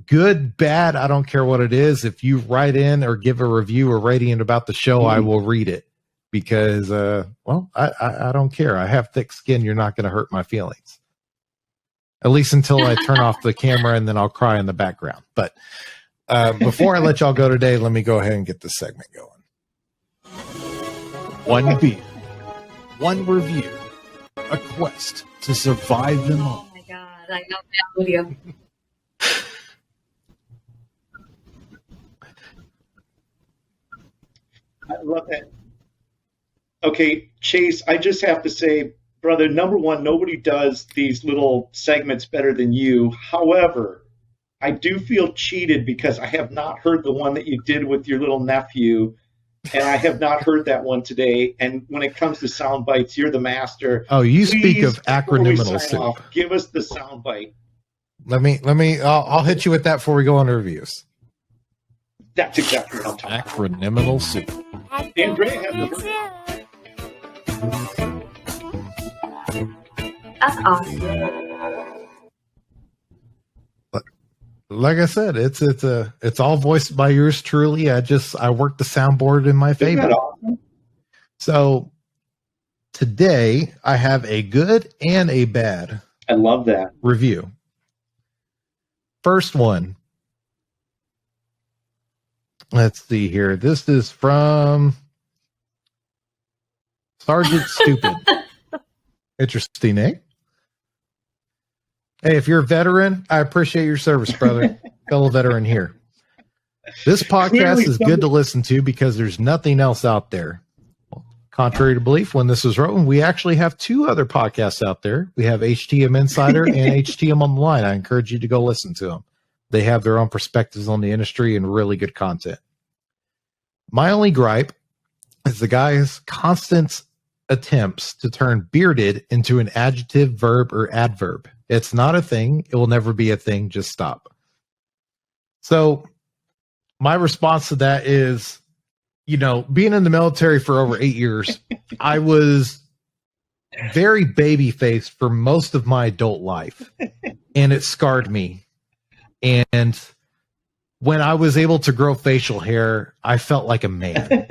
Good, bad, I don't care what it is. If you write in or give a review or rating about the show, I will read it, because, I don't care. I have thick skin. You're not going to hurt my feelings. At least until I turn off the camera, and then I'll cry in the background. But before I let y'all go today, let me go ahead and get this segment going. One beer, one review, a quest to survive them all. Oh my God, I love that video. I love that. Okay, Chase, I just have to say, brother, number one, nobody does these little segments better than you. However, I do feel cheated because I have not heard the one that you did with your little nephew, and I have not heard that one today. And when it comes to sound bites, you're the master. Oh, you speak of acronymal soup. Give us the sound bite. I'll hit you with that before we go on to reviews. That's exactly what I'm talking about. Acronymal soup. Andrea has That's awesome. Like I said, it's all voiced by yours truly. I work the soundboard in my favor. Isn't that awesome? So today I have a good and a bad. I love that review. First one. Let's see here. This is from Sergeant Stupid. Interesting, eh? Hey, if you're a veteran, I appreciate your service, brother. Fellow veteran here. This podcast is good to listen to because there's nothing else out there. Contrary to belief, when this was written, we actually have two other podcasts out there. We have HTM Insider and HTM on the Line. I encourage you to go listen to them. They have their own perspectives on the industry and really good content. My only gripe is the guy's constant attempts to turn bearded into an adjective, verb, or adverb. It's not a thing. It will never be a thing. Just stop. So my response to that is, being in the military for over 8 years, I was very baby-faced for most of my adult life, and it scarred me. And when I was able to grow facial hair, I felt like a man.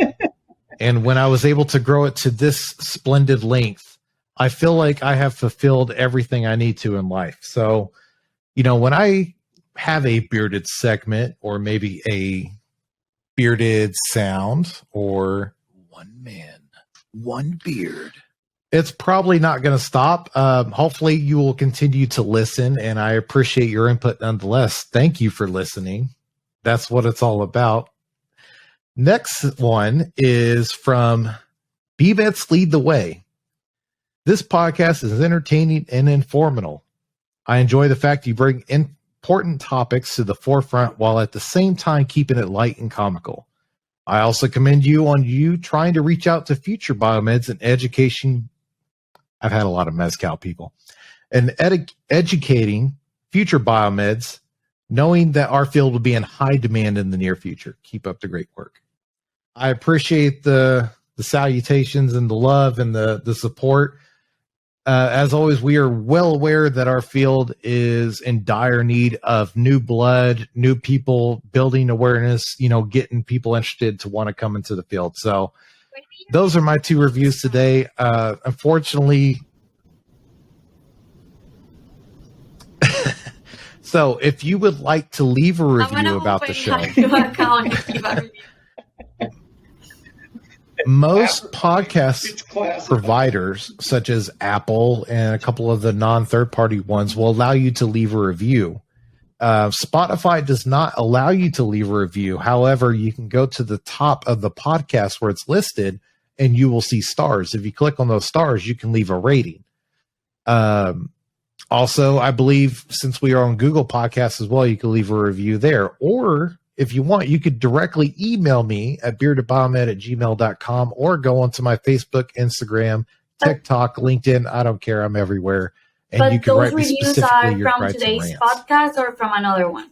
And when I was able to grow it to this splendid length, I feel like I have fulfilled everything I need to in life. So, when I have a bearded segment or maybe a bearded sound or one man, one beard, it's probably not going to stop. Hopefully you will continue to listen, and I appreciate your input nonetheless. Thank you for listening. That's what it's all about. Next one is from BMEDs Lead the Way. This podcast is entertaining and informational. I enjoy the fact you bring important topics to the forefront while at the same time keeping it light and comical. I also commend you on trying to reach out to future biomeds and education. I've had a lot of mezcal people. And educating future biomeds, knowing that our field will be in high demand in the near future. Keep up the great work. I appreciate the salutations and the love and the support. As always, we are well aware that our field is in dire need of new blood, new people, building awareness, getting people interested to want to come into the field. So those are my 2 reviews today. Unfortunately, so if you would like to leave a review about the show, most podcast providers, such as Apple and a couple of the non-third-party ones, will allow you to leave a review. Spotify does not allow you to leave a review. However, you can go to the top of the podcast where it's listed, and you will see stars. If you click on those stars, you can leave a rating. Also, I believe since we are on Google Podcasts as well, you can leave a review there. Or if you want, you could directly email me at beardedbiomed@gmail.com or go onto my Facebook, Instagram, TikTok, LinkedIn. I don't care. I'm everywhere. And but you can those write me reviews specifically are your from gripes and today's rants. podcast or from another one?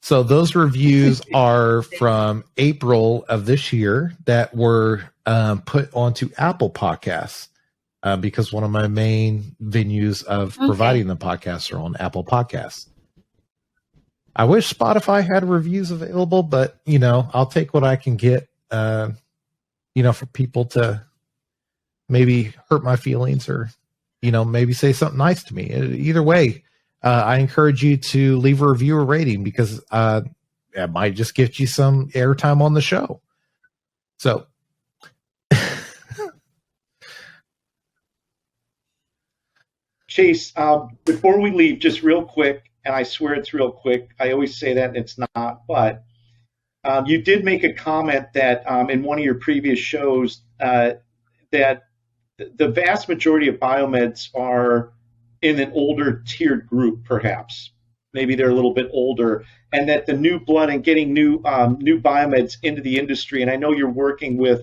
So those reviews are from April of this year that were put onto Apple Podcasts because one of my main venues of providing the podcasts are on Apple Podcasts. I wish Spotify had reviews available, but, I'll take what I can get, for people to maybe hurt my feelings or, maybe say something nice to me. Either way, I encourage you to leave a review or rating because it might just get you some airtime on the show. So, Chase, before we leave, just real quick, and I swear it's real quick. I always say that and it's not, but you did make a comment that in one of your previous shows that the vast majority of biomeds are in an older tiered group, perhaps. Maybe they're a little bit older, and that the new blood and getting new biomeds into the industry. And I know you're working with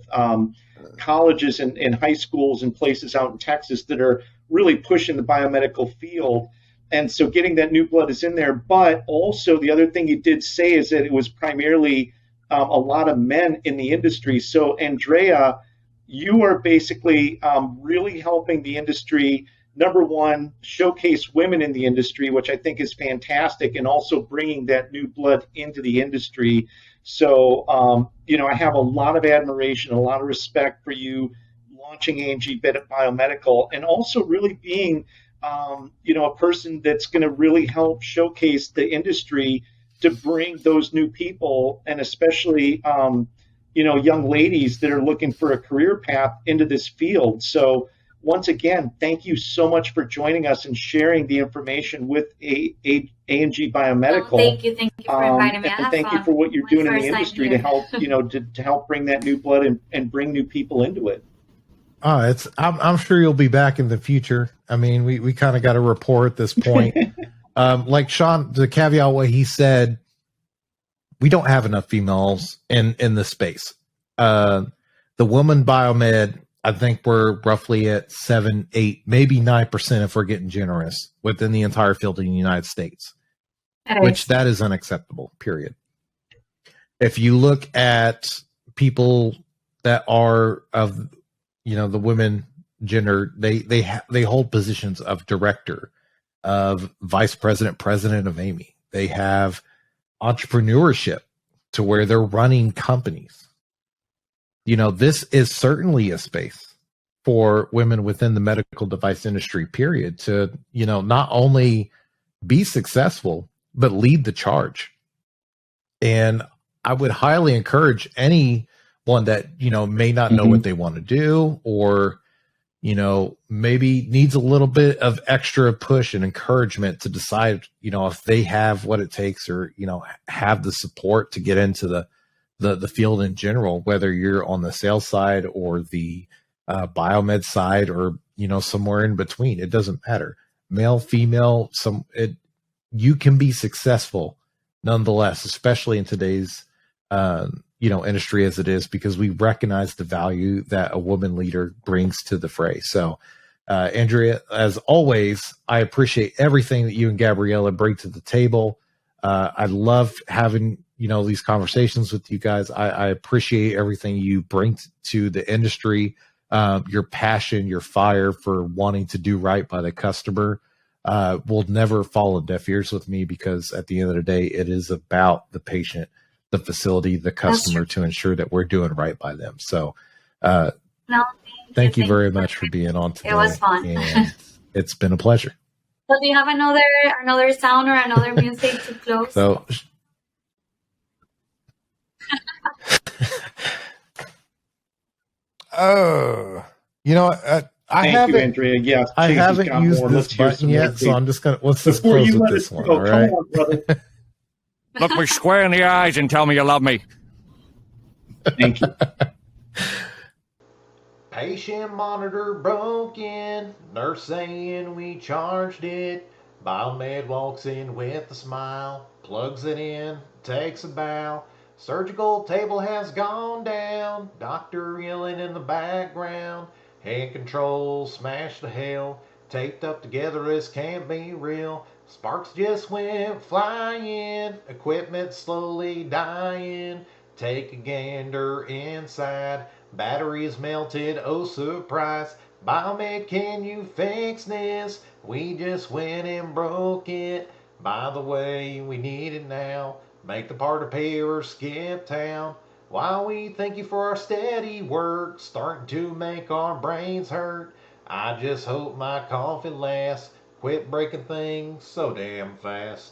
colleges and high schools and places out in Texas that are really pushing the biomedical field. And so getting that new blood is in there. But also the other thing you did say is that it was primarily a lot of men in the industry. So Andrea, you are basically really helping the industry, number one, showcase women in the industry, which I think is fantastic, and also bringing that new blood into the industry. So, I have a lot of admiration, a lot of respect for you launching A&G Biomedical, and also really being, a person that's going to really help showcase the industry to bring those new people, and especially, young ladies that are looking for a career path into this field. So once again, thank you so much for joining us and sharing the information with A&G Biomedical. Thank you for inviting me. And thank you for what you're doing in the industry to help, to help bring that new blood and bring new people into it. I'm sure you'll be back in the future. I mean, we kind of got a rapport at this point. Like Sean, to caveat what he said, we don't have enough females in this space. The woman biomed, I think we're roughly at 7, 8, maybe 9% if we're getting generous within the entire field in the United States, which that is unacceptable, period. If you look at people that are of, the women gender, they hold positions of director, of vice president, president of AMI. They have entrepreneurship to where they're running companies. This is certainly a space for women within the medical device industry, period, to, not only be successful, but lead the charge. And I would highly encourage anyone that, may not know what they want to do, or, maybe needs a little bit of extra push and encouragement to decide, if they have what it takes, or, have the support to get into the field in general, whether you're on the sales side or the biomed side, or, somewhere in between. It doesn't matter. Male, female, you can be successful nonetheless, especially in today's, industry as it is, because we recognize the value that a woman leader brings to the fray. So, Andrea, as always, I appreciate everything that you and Gabriela bring to the table. I love having, these conversations with you guys. I appreciate everything you bring to the industry, your passion, your fire for wanting to do right by the customer. Will never fall on deaf ears with me, because at the end of the day, it is about the patient, the facility, the customer, to ensure that we're doing right by them. So, thank you very much for being on today. It was fun. And it's been a pleasure. So do you have another sound or another music to close? So, I haven't, Andrea. Yes, I haven't used this button yet, so I'm just let's just close with this one. All right. Come on, brother. Look me square in the eyes and tell me you love me. Thank you. Patient monitor broken, nurse saying we charged it. Biomed walks in with a smile, plugs it in, takes a bow. Surgical table has gone down, doctor yelling in the background. Hand controls smashed to hell, taped up together, this can't be real. Sparks just went flying, equipment slowly dying. Take a gander inside, batteries melted, oh surprise. Biomed, can you fix this? We just went and broke it. By the way, we need it now. Make the part of pay or skip town. While we thank you for our steady work, starting to make our brains hurt. I just hope my coffee lasts. Quit breaking things so damn fast.